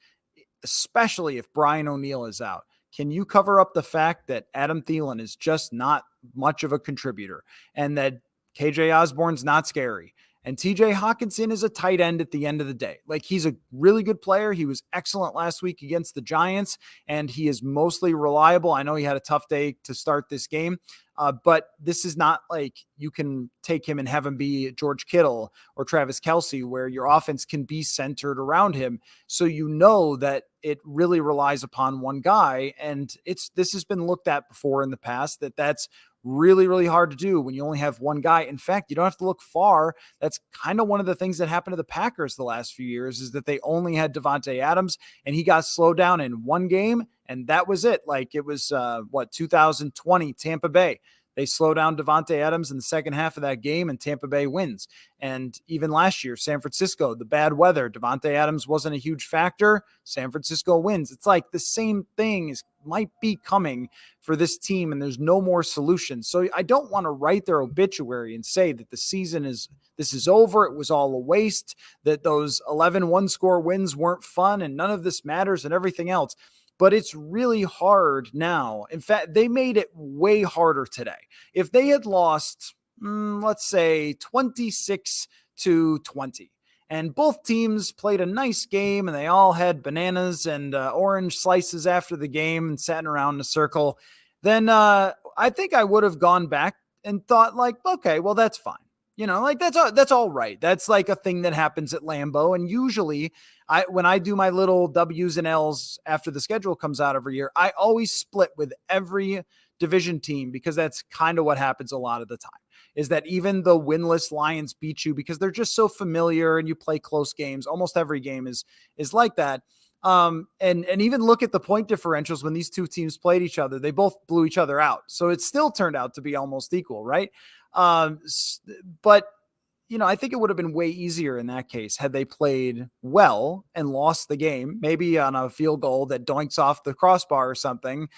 [SPEAKER 1] especially if Brian O'Neill is out? Can you cover up the fact that Adam Thielen is just not much of a contributor, and that KJ Osborne's not scary, and TJ Hawkinson is a tight end at the end of the day? Like, he's a really good player. He was excellent last week against the Giants, and he is mostly reliable. I know he had a tough day to start this game, but this is not like you can take him and have him be George Kittle or Travis Kelce, where your offense can be centered around him. So that it really relies upon one guy. And this has been looked at before in the past, that's really, really hard to do when you only have one guy. In fact, you don't have to look far. That's kind of one of the things that happened to the Packers the last few years, is that they only had Devontae Adams, and he got slowed down in one game, and that was it. Like, it was 2020 Tampa Bay. They slow down Devontae Adams in the second half of that game, and Tampa Bay wins. And even last year, San Francisco, the bad weather, Devontae Adams wasn't a huge factor. San Francisco wins. It's like the same thing might be coming for this team, and there's no more solutions. So I don't want to write their obituary and say that this is over. It was all a waste, that those 11 one-score wins weren't fun, and none of this matters, and everything else. But it's really hard now. In fact, they made it way harder today. If they had lost, let's say 26-20, and both teams played a nice game, and they all had bananas and orange slices after the game and sat around in a circle, then I think I would have gone back and thought, like, okay, well, that's fine. That's all right. That's like a thing that happens at Lambeau. And usually when I do my little W's and L's after the schedule comes out every year, I always split with every division team, because that's kind of what happens a lot of the time, is that even the winless Lions beat you because they're just so familiar and you play close games. Almost every game is like that. And even look at the point differentials when these two teams played each other, they both blew each other out. So it still turned out to be almost equal, right? But I think it would have been way easier in that case had they played well and lost the game, maybe on a field goal that doinks off the crossbar or something.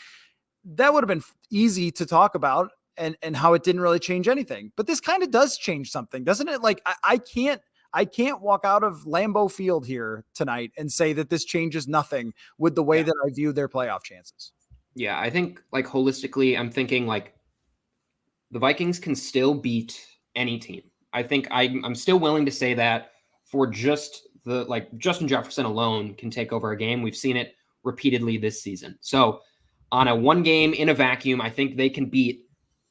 [SPEAKER 1] That would have been easy to talk about, and how it didn't really change anything. But this kind of does change something, doesn't it? Like, I can't walk out of Lambeau Field here tonight and say that this changes nothing with the way that I view their playoff chances.
[SPEAKER 2] Yeah, I think, like, holistically, I'm thinking, like, the Vikings can still beat any team. I think I'm still willing to say that for just Justin Jefferson alone can take over a game. We've seen it repeatedly this season. So on a one game in a vacuum, I think they can beat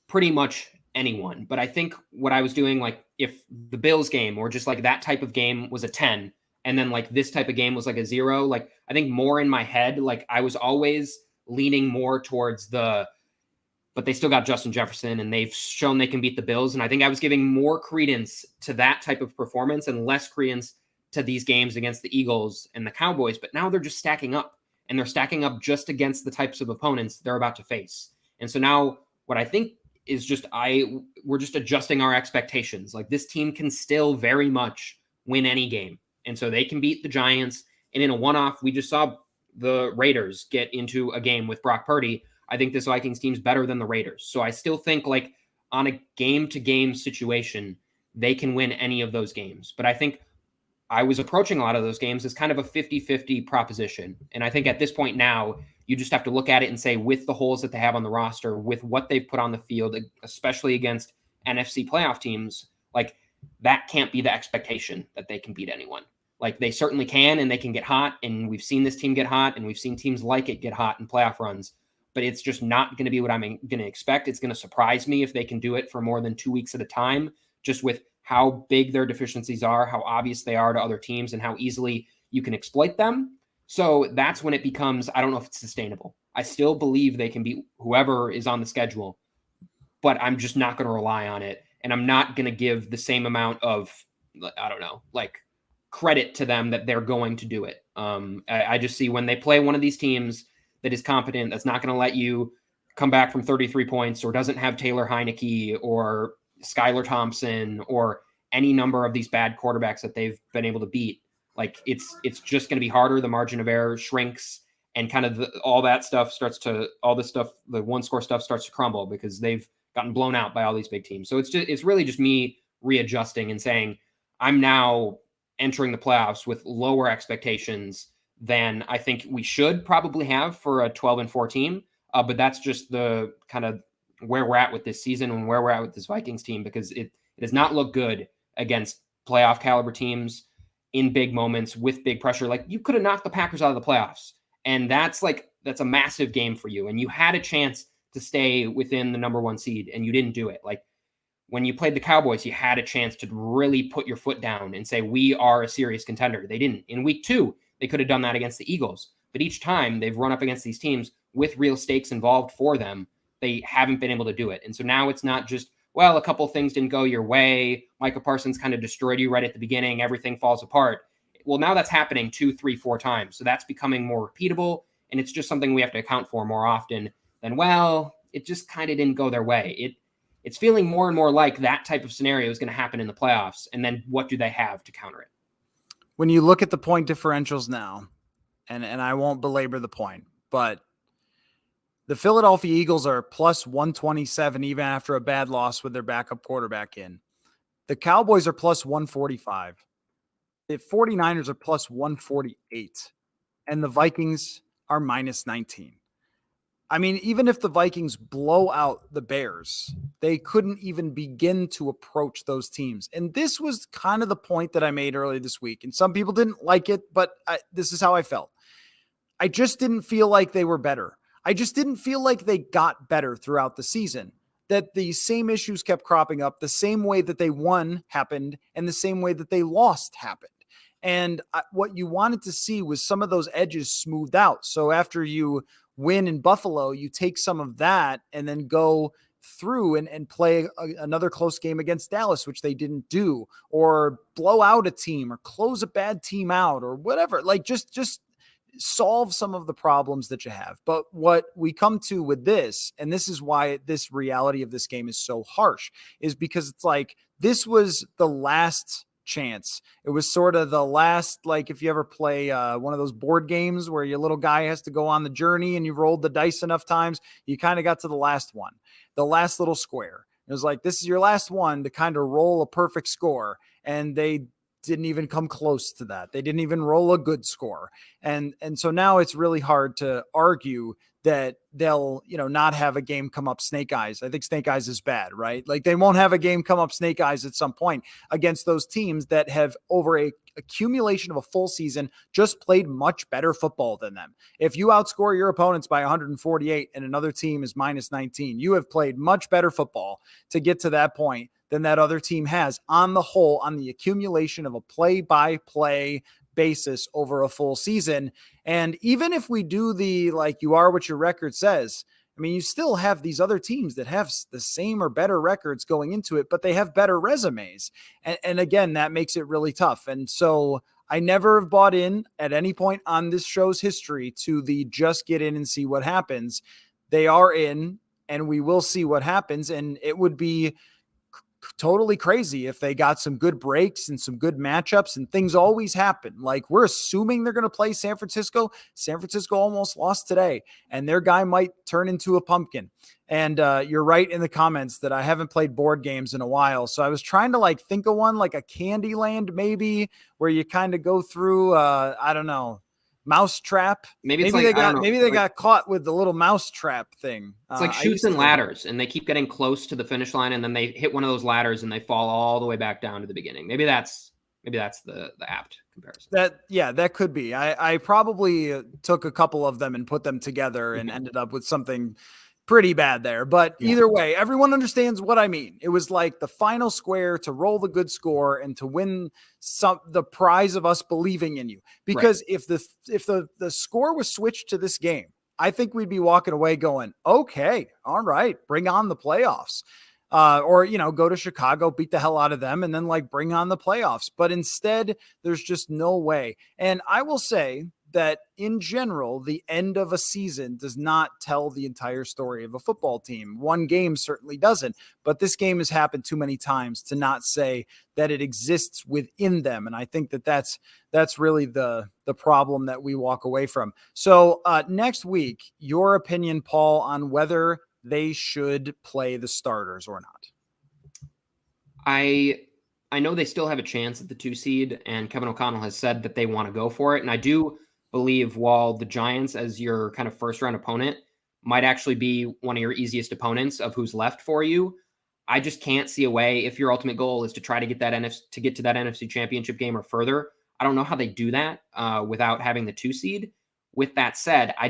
[SPEAKER 2] pretty much anyone. But I think what I was doing, like, if the Bills game or just like that type of game was a 10, and then like this type of game was like a 0, like I think more in my head, like I was always leaning more towards but they still got Justin Jefferson and they've shown they can beat the Bills. And I think I was giving more credence to that type of performance and less credence to these games against the Eagles and the Cowboys. But now they're just stacking up, and they're stacking up just against the types of opponents they're about to face. And so now what I think is we're just adjusting our expectations. Like this team can still very much win any game. And so they can beat the Giants. And in a one-off, we just saw the Raiders get into a game with Brock Purdy. I think this Vikings team's better than the Raiders. So I still think like on a game-to-game situation, they can win any of those games. But I think I was approaching a lot of those games as kind of a 50-50 proposition. And I think at this point now, you just have to look at it and say, with the holes that they have on the roster, with what they've put on the field, especially against NFC playoff teams, like that can't be the expectation that they can beat anyone. Like they certainly can, and they can get hot. And we've seen this team get hot, and we've seen teams like it get hot in playoff runs. But it's just not going to be what I'm going to expect. It's going to surprise me if they can do it for more than 2 weeks at a time, just with how big their deficiencies are, how obvious they are to other teams, and how easily you can exploit them. So that's when it becomes, I don't know if it's sustainable. I still believe they can beat whoever is on the schedule, but I'm just not going to rely on it. And I'm not going to give the same amount of, I don't know, like credit to them that they're going to do it. I just see when they play one of these teams that is competent, that's not going to let you come back from 33 points, or doesn't have Taylor Heineke or Skylar Thompson or any number of these bad quarterbacks that they've been able to beat. Like it's just going to be harder. The margin of error shrinks, and kind of all that stuff the one score stuff starts to crumble because they've gotten blown out by all these big teams. So it's really just me readjusting and saying, I'm now entering the playoffs with lower expectations than I think we should probably have for a 12-4 team. But that's just the kind of where we're at with this season and where we're at with this Vikings team, because it does not look good against playoff caliber teams in big moments with big pressure. Like you could have knocked the Packers out of the playoffs, and that's a massive game for you. And you had a chance to stay within the number 1 seed, and you didn't do it. Like when you played the Cowboys, you had a chance to really put your foot down and say, we are a serious contender. They didn't. In week 2, they could have done that against the Eagles. But each time they've run up against these teams with real stakes involved for them, they haven't been able to do it. And so now it's not just, well, a couple things didn't go your way. Micah Parsons kind of destroyed you right at the beginning. Everything falls apart. Well, now that's happening 2, 3, 4 times. So that's becoming more repeatable. And it's just something we have to account for more often than, well, it just kind of didn't go their way. It's feeling more and more like that type of scenario is going to happen in the playoffs. And then what do they have to counter it?
[SPEAKER 1] When you look at the point differentials now, and I won't belabor the point, but the Philadelphia Eagles are plus 127 even after a bad loss with their backup quarterback in. The Cowboys are plus 145. The 49ers are plus 148. And the Vikings are minus 19. I mean, even if the Vikings blow out the Bears, they couldn't even begin to approach those teams. And this was kind of the point that I made earlier this week. And some people didn't like it, but this is how I felt. I just didn't feel like they were better. I just didn't feel like they got better throughout the season, that the same issues kept cropping up, the same way that they won happened, and the same way that they lost happened. And what you wanted to see was some of those edges smoothed out. So after you win in Buffalo, you take some of that and then go through and play another close game against Dallas, which they didn't do, or blow out a team or close a bad team out or whatever. Like just solve some of the problems that you have. But what we come to with this, and this is why this reality of this game is so harsh, is because it's like, this was the last chance. It was sort of the last, like if you ever play one of those board games where your little guy has to go on the journey and you've rolled the dice enough times, you kind of got to the last one, the last little square. It was like, this is your last one to kind of roll a perfect score. And they didn't even come close to that. They didn't even roll a good score. And so now it's really hard to argue that they'll, not have a game come up snake eyes. I think snake eyes is bad, right? Like they won't have a game come up snake eyes at some point against those teams that have, over a accumulation of a full season, just played much better football than them. If you outscore your opponents by 148 and another team is minus 19, you have played much better football to get to that point than that other team has on the whole, on the accumulation of a play-by-play basis over a full season. And even if we do the, like, you are what your record says, I mean, you still have these other teams that have the same or better records going into it, but they have better resumes. And again, that makes it really tough. And so I never have bought in at any point on this show's history to the just get in and see what happens. They are in, and we will see what happens. And it would be totally crazy if they got some good breaks and some good matchups, and things always happen. Like, we're assuming they're going to play San Francisco. San Francisco almost lost today, and their guy might turn into a pumpkin. And you're right in the comments that I haven't played board games in a while. So I was trying to like think of one, like a Candyland, maybe, where you kind of go through, I don't know, Mousetrap.
[SPEAKER 2] Maybe it's maybe
[SPEAKER 1] like, they got caught with the little mousetrap thing.
[SPEAKER 2] It's like chutes and ladders, and they keep getting close to the finish line, and then they hit one of those ladders and they fall all the way back down to the beginning. Maybe that's the apt comparison.
[SPEAKER 1] That could be. I probably took a couple of them and put them together and ended up with something pretty bad there. But either way, everyone understands what I mean. It was like the final square to roll the good score and to win the prize of us believing in you. Because if the score was switched to this game, I think we'd be walking away going, okay, all right, bring on the playoffs. Or, go to Chicago, beat the hell out of them, and then like bring on the playoffs. But instead, there's just no way. And I will say that in general, the end of a season does not tell the entire story of a football team. One game certainly doesn't, but this game has happened too many times to not say that it exists within them. And I think that that's really the problem that we walk away from. So next week, your opinion, Paul, on whether they should play the starters or not.
[SPEAKER 2] I know they still have a chance at the 2 seed, and Kevin O'Connell has said that they want to go for it. And I do believe while the Giants, as your kind of first round opponent, might actually be one of your easiest opponents of who's left for you, I just can't see a way, if your ultimate goal is to try to get that to that NFC Championship game or further. I don't know how they do that without having the 2 seed. With that said, I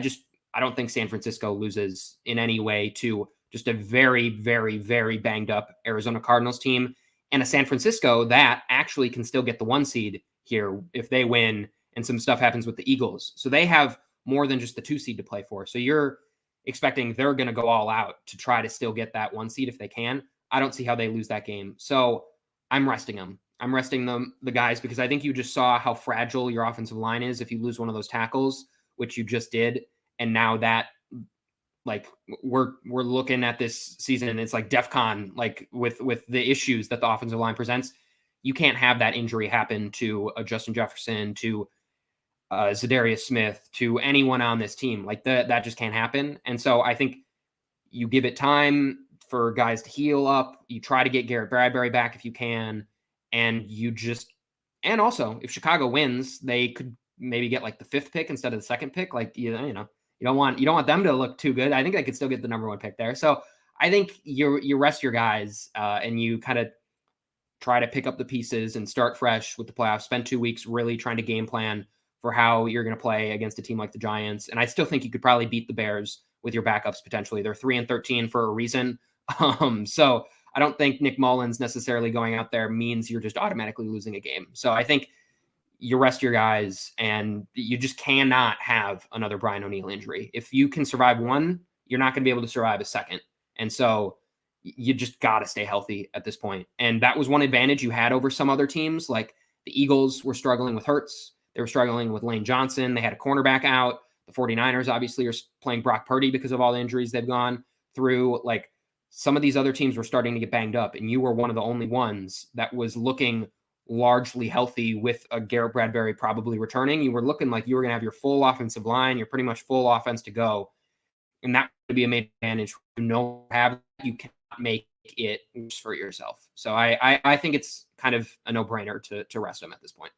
[SPEAKER 2] don't think San Francisco loses in any way to just a very, very, very banged up Arizona Cardinals team, and a San Francisco that actually can still get the 1 seed here if they win and some stuff happens with the Eagles. So they have more than just the 2 seed to play for. So you're expecting they're going to go all out to try to still get that 1 seed if they can. I don't see how they lose that game. So I'm resting them. I'm resting the guys, because I think you just saw how fragile your offensive line is if you lose one of those tackles, which you just did. And now that, like, we're looking at this season and it's like DEFCON, like with the issues that the offensive line presents. You can't have that injury happen to a Justin Jefferson, to Zadarius Smith, to anyone on this team. Like that just can't happen. And so I think you give it time for guys to heal up. You try to get Garrett Bradbury back if you can. And also if Chicago wins, they could maybe get like the 5th pick instead of the 2nd pick. Like, you don't want them to look too good. I think they could still get the number 1 pick there. So I think you rest your guys and you kind of try to pick up the pieces and start fresh with the playoffs. Spend 2 weeks really trying to game plan for how you're going to play against a team like the Giants. And I still think you could probably beat the Bears with your backups potentially. They're 3-13 for a reason. So I don't think Nick Mullins necessarily going out there means you're just automatically losing a game. So I think you rest your guys, and you just cannot have another Brian O'Neill injury. If you can survive one, you're not going to be able to survive a second. And so you just got to stay healthy at this point. And that was one advantage you had over some other teams. Like the Eagles were struggling with Hurts. They were struggling with Lane Johnson. They had a cornerback out. The 49ers obviously are playing Brock Purdy because of all the injuries they've gone through. Like, some of these other teams were starting to get banged up, and you were one of the only ones that was looking largely healthy with a Garrett Bradbury probably returning. You were looking like you were going to have your full offensive line, your pretty much full offense to go. And that would be a major advantage. You cannot make it worse for yourself. So I think it's kind of a no-brainer to rest them at this point.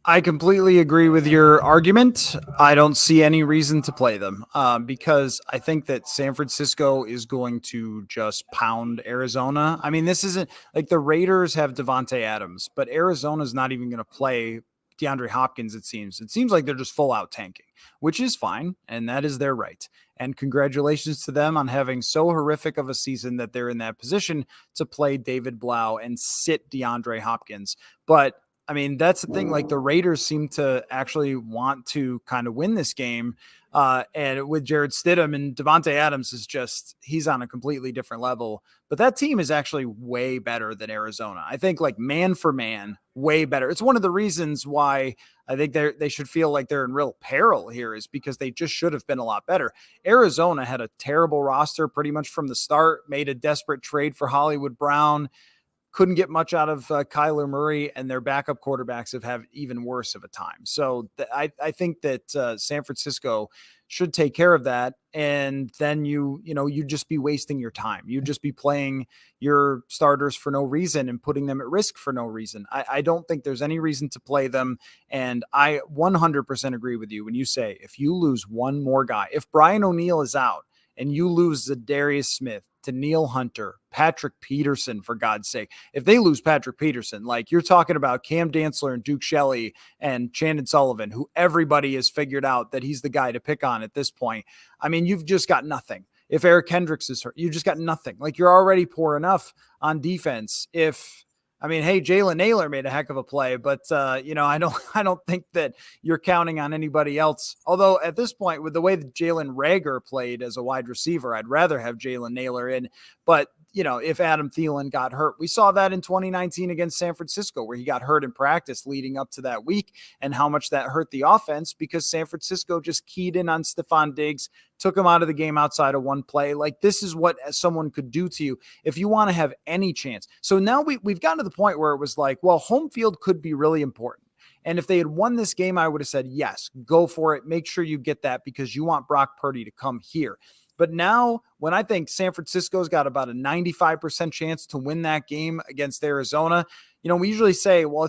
[SPEAKER 1] I completely agree with your argument. I don't see any reason to play them because I think that San Francisco is going to just pound Arizona. I mean, this isn't like the Raiders have Devontae Adams, but Arizona's not even going to play DeAndre Hopkins, it seems like they're just full out tanking, which is fine. And that is their right. And congratulations to them on having so horrific of a season that they're in that position to play David Blau and sit DeAndre Hopkins. But I mean, that's the thing. Like the Raiders seem to actually want to kind of win this game. And with Jared Stidham and Devontae Adams is just, he's on a completely different level. But that team is actually way better than Arizona. I think like man for man, way better. It's one of the reasons why I think they should feel like they're in real peril here is because they just should have been a lot better. Arizona had a terrible roster pretty much from the start, made a desperate trade for Hollywood Brown, couldn't get much out of Kyler Murray, and their backup quarterbacks have had even worse of a time. So I think that San Francisco should take care of that. And then you'd just be wasting your time. You'd just be playing your starters for no reason and putting them at risk for no reason. I don't think there's any reason to play them. And I 100% agree with you when you say, if you lose one more guy, if Brian O'Neill is out and you lose Zadarius Smith, to Neil Hunter, Patrick Peterson, for God's sake. If they lose Patrick Peterson, like you're talking about Cam Dantzler and Duke Shelley and Chandon Sullivan, who everybody has figured out that he's the guy to pick on at this point. I mean, you've just got nothing. If Eric Hendricks is hurt, you just got nothing. Like you're already poor enough on defense. Hey, Jalen Naylor made a heck of a play, but I don't think that you're counting on anybody else. Although at this point, with the way that Jalen Reagor played as a wide receiver, I'd rather have Jalen Naylor in. But if Adam Thielen got hurt, we saw that in 2019 against San Francisco, where he got hurt in practice leading up to that week, and how much that hurt the offense because San Francisco just keyed in on Stephon Diggs, took him out of the game outside of one play. Like this is what someone could do to you if you want to have any chance. So now we've gotten to the point where it was like, well, home field could be really important. And if they had won this game, I would have said, yes, go for it. Make sure you get that because you want Brock Purdy to come here. But now when I think San Francisco's got about a 95% chance to win that game against Arizona, we usually say, well,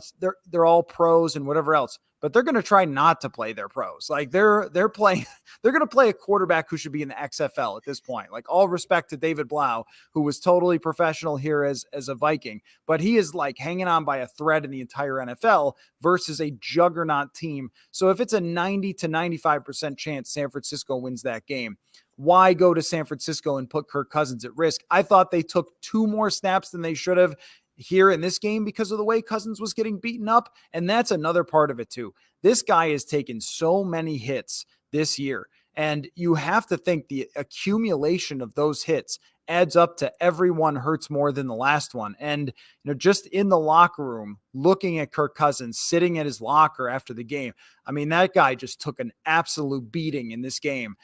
[SPEAKER 1] they're all pros and whatever else, but they're going to try not to play their pros. Like they're going to play a quarterback who should be in the XFL at this point. Like all respect to David Blau, who was totally professional here as a Viking, but he is like hanging on by a thread in the entire NFL versus a juggernaut team. So if it's a 90 to 95% chance San Francisco wins that game, why go to San Francisco and put Kirk Cousins at risk? I thought they took 2 more snaps than they should have here in this game because of the way Cousins was getting beaten up. And that's another part of it too. This guy has taken so many hits this year. And you have to think the accumulation of those hits adds up to everyone hurts more than the last one. And, just in the locker room, looking at Kirk Cousins sitting at his locker after the game, I mean, that guy just took an absolute beating in this game.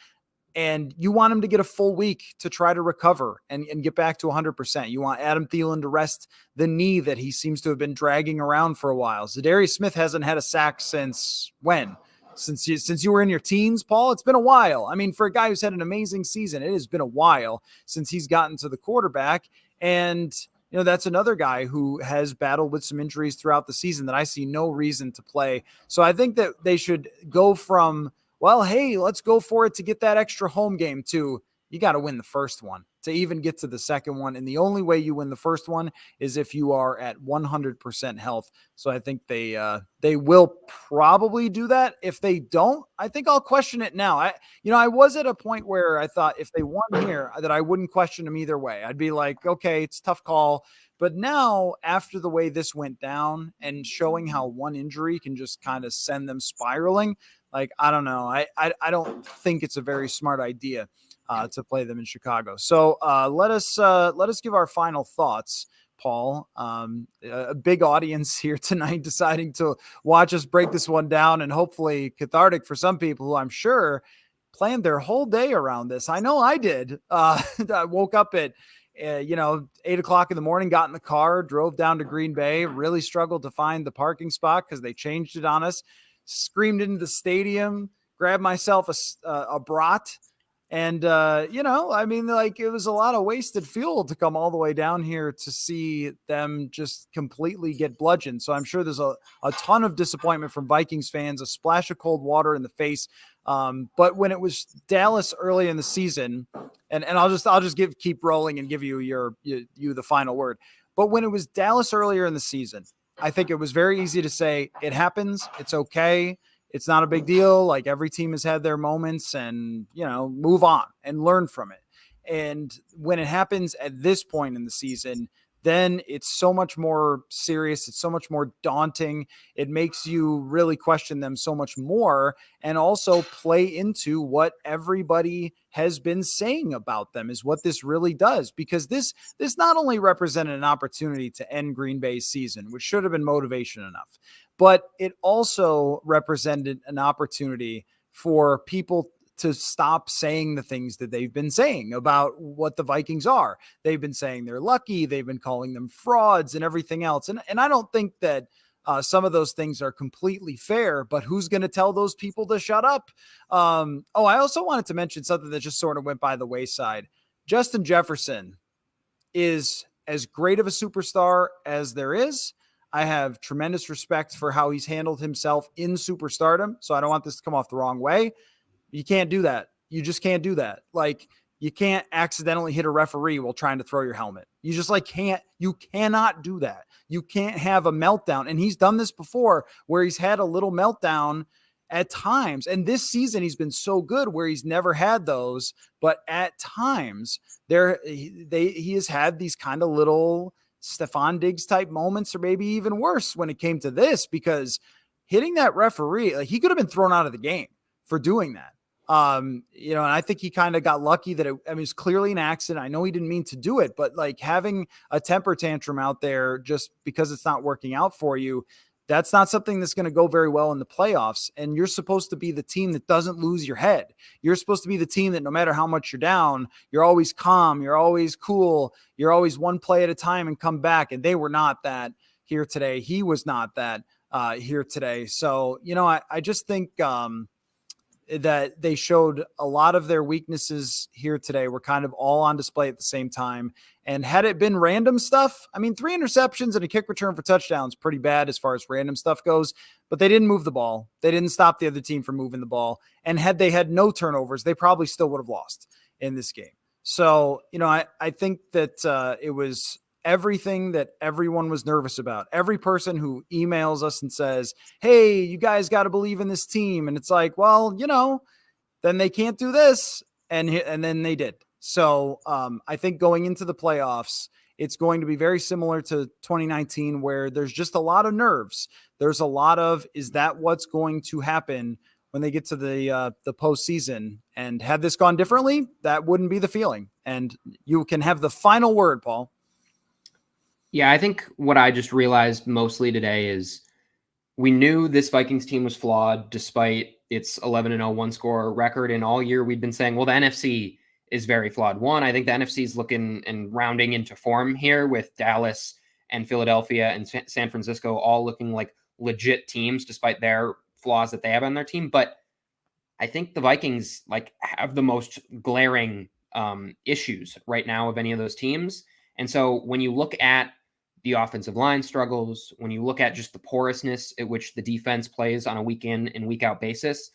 [SPEAKER 1] And you want him to get a full week to try to recover and get back to 100%. You want Adam Thielen to rest the knee that he seems to have been dragging around for a while. Zadarius Smith hasn't had a sack since when? Since you were in your teens, Paul? It's been a while. I mean, for a guy who's had an amazing season, it has been a while since he's gotten to the quarterback. And, that's another guy who has battled with some injuries throughout the season that I see no reason to play. So I think that they should go from, well, hey, let's go for it to get that extra home game too. You got to win the first one to even get to the second one. And the only way you win the first one is if you are at 100% health. So I think they will probably do that. If they don't, I think I'll question it now. I was at a point where I thought if they won here that I wouldn't question them either way. I'd be like, okay, it's a tough call. But now after the way this went down and showing how one injury can just kind of send them spiraling, like, I don't know. I don't think it's a very smart idea to play them in Chicago. So let us give our final thoughts, Paul. A big audience here tonight deciding to watch us break this one down, and hopefully cathartic for some people who I'm sure planned their whole day around this. I know I did. I woke up at 8:00 in the morning, got in the car, drove down to Green Bay, really struggled to find the parking spot because they changed it on us. Screamed into the stadium, grabbed myself a brat. And, it was a lot of wasted fuel to come all the way down here to see them just completely get bludgeoned. So I'm sure there's a ton of disappointment from Vikings fans, a splash of cold water in the face. But when it was Dallas early in the season, and I'll just keep rolling and give you the final word. But when it was Dallas earlier in the season, I think it was very easy to say it happens. It's okay. It's not a big deal. Like every team has had their moments and, move on and learn from it. And when it happens at this point in the season, then it's so much more serious. It's so much more daunting. It makes you really question them so much more and also play into what everybody has been saying about them is what this really does. Because this not only represented an opportunity to end Green Bay's season, which should have been motivation enough, but it also represented an opportunity for people to stop saying the things that they've been saying about what the Vikings are. They've been saying they're lucky. They've been calling them frauds and everything else. And I don't think that some of those things are completely fair, but who's going to tell those people to shut up? I also wanted to mention something that just sort of went by the wayside. Justin Jefferson is as great of a superstar as there is. I have tremendous respect for how he's handled himself in superstardom. So I don't want this to come off the wrong way. You can't do that. You just can't do that. Like, you can't accidentally hit a referee while trying to throw your helmet. You just you cannot do that. You can't have a meltdown. And he's done this before where he's had a little meltdown at times. And this season he's been so good where he's never had those, but at times he has had these kind of little Stephon Diggs type moments, or maybe even worse when it came to this, because hitting that referee, like, he could have been thrown out of the game for doing that. And I think he kind of got lucky that it's clearly an accident. I know he didn't mean to do it, but like having a temper tantrum out there just because it's not working out for you, that's not something that's going to go very well in the playoffs. And you're supposed to be the team that doesn't lose your head. You're supposed to be the team that no matter how much you're down, you're always calm, you're always cool, you're always one play at a time and come back. And they were not that here today. He was not that here today. So, I just think, that they showed a lot of their weaknesses here today were kind of all on display at the same time. And had it been random stuff, 3 interceptions and a kick return for touchdowns, pretty bad as far as random stuff goes, but they didn't move the ball. They didn't stop the other team from moving the ball. And had they had no turnovers, they probably still would have lost in this game. So, I think that it was everything that everyone was nervous about. Every person who emails us and says, hey, you guys got to believe in this team. And it's like, well, then they can't do this. And then they did. So I think going into the playoffs, it's going to be very similar to 2019, where there's just a lot of nerves. There's a lot of, is that what's going to happen when they get to the postseason? And had this gone differently, that wouldn't be the feeling. And you can have the final word, Paul.
[SPEAKER 2] Yeah, I think what I just realized mostly today is we knew this Vikings team was flawed despite its 11-0 one-score record. And all year we'd been saying, well, the NFC is very flawed. One, I think the NFC is looking and rounding into form here with Dallas and Philadelphia and San Francisco all looking like legit teams despite their flaws that they have on their team. But I think the Vikings have the most glaring issues right now of any of those teams. And so when you look at the offensive line struggles, when you look at just the porousness at which the defense plays on a week in and week out basis,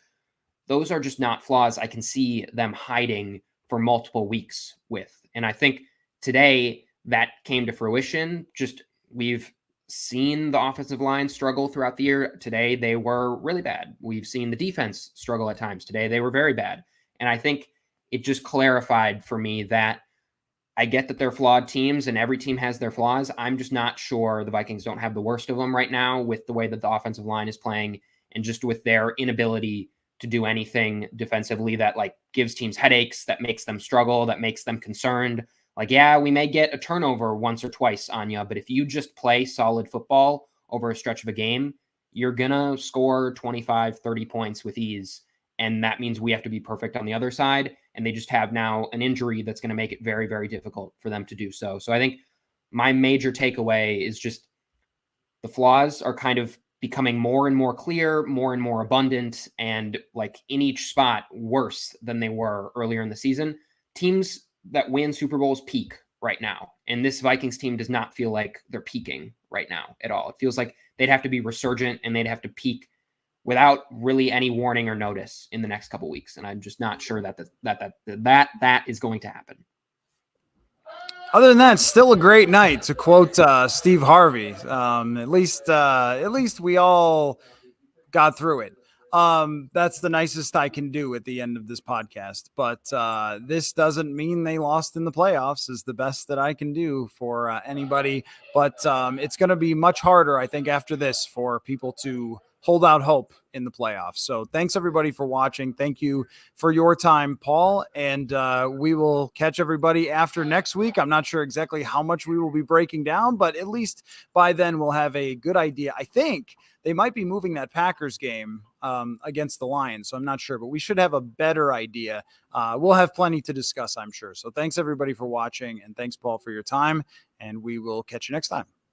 [SPEAKER 2] those are just not flaws I can see them hiding for multiple weeks with. And I think today that came to fruition. Just we've seen the offensive line struggle throughout the year. Today they were really bad. We've seen the defense struggle at times. Today they were very bad. And I think it just clarified for me that I get that they're flawed teams and every team has their flaws. I'm just not sure the Vikings don't have the worst of them right now with the way that the offensive line is playing and just with their inability to do anything defensively that gives teams headaches, that makes them struggle, that makes them concerned. Yeah, we may get a turnover once or twice on you, but if you just play solid football over a stretch of a game, you're going to score 25, 30 points with ease. And that means we have to be perfect on the other side. And they just have now an injury that's going to make it very, very difficult for them to do so. So I think my major takeaway is just the flaws are kind of becoming more and more clear, more and more abundant, and in each spot worse than they were earlier in the season. Teams that win Super Bowls peak right now. And this Vikings team does not feel like they're peaking right now at all. It feels like they'd have to be resurgent and they'd have to peak without really any warning or notice in the next couple of weeks. And I'm just not sure that is going to happen.
[SPEAKER 1] Other than that, still a great night. To quote Steve Harvey, at least we all got through it. That's the nicest I can do at the end of this podcast. But this doesn't mean they lost in the playoffs, is the best that I can do for anybody. But it's going to be much harder, I think, after this for people to hold out hope in the playoffs. So thanks everybody for watching. Thank you for your time, Paul. And we will catch everybody after next week. I'm not sure exactly how much we will be breaking down, but at least by then we'll have a good idea. I think they might be moving that Packers game against the Lions, so I'm not sure, but we should have a better idea. We'll have plenty to discuss, I'm sure. So thanks everybody for watching, and thanks, Paul, for your time, and we will catch you next time.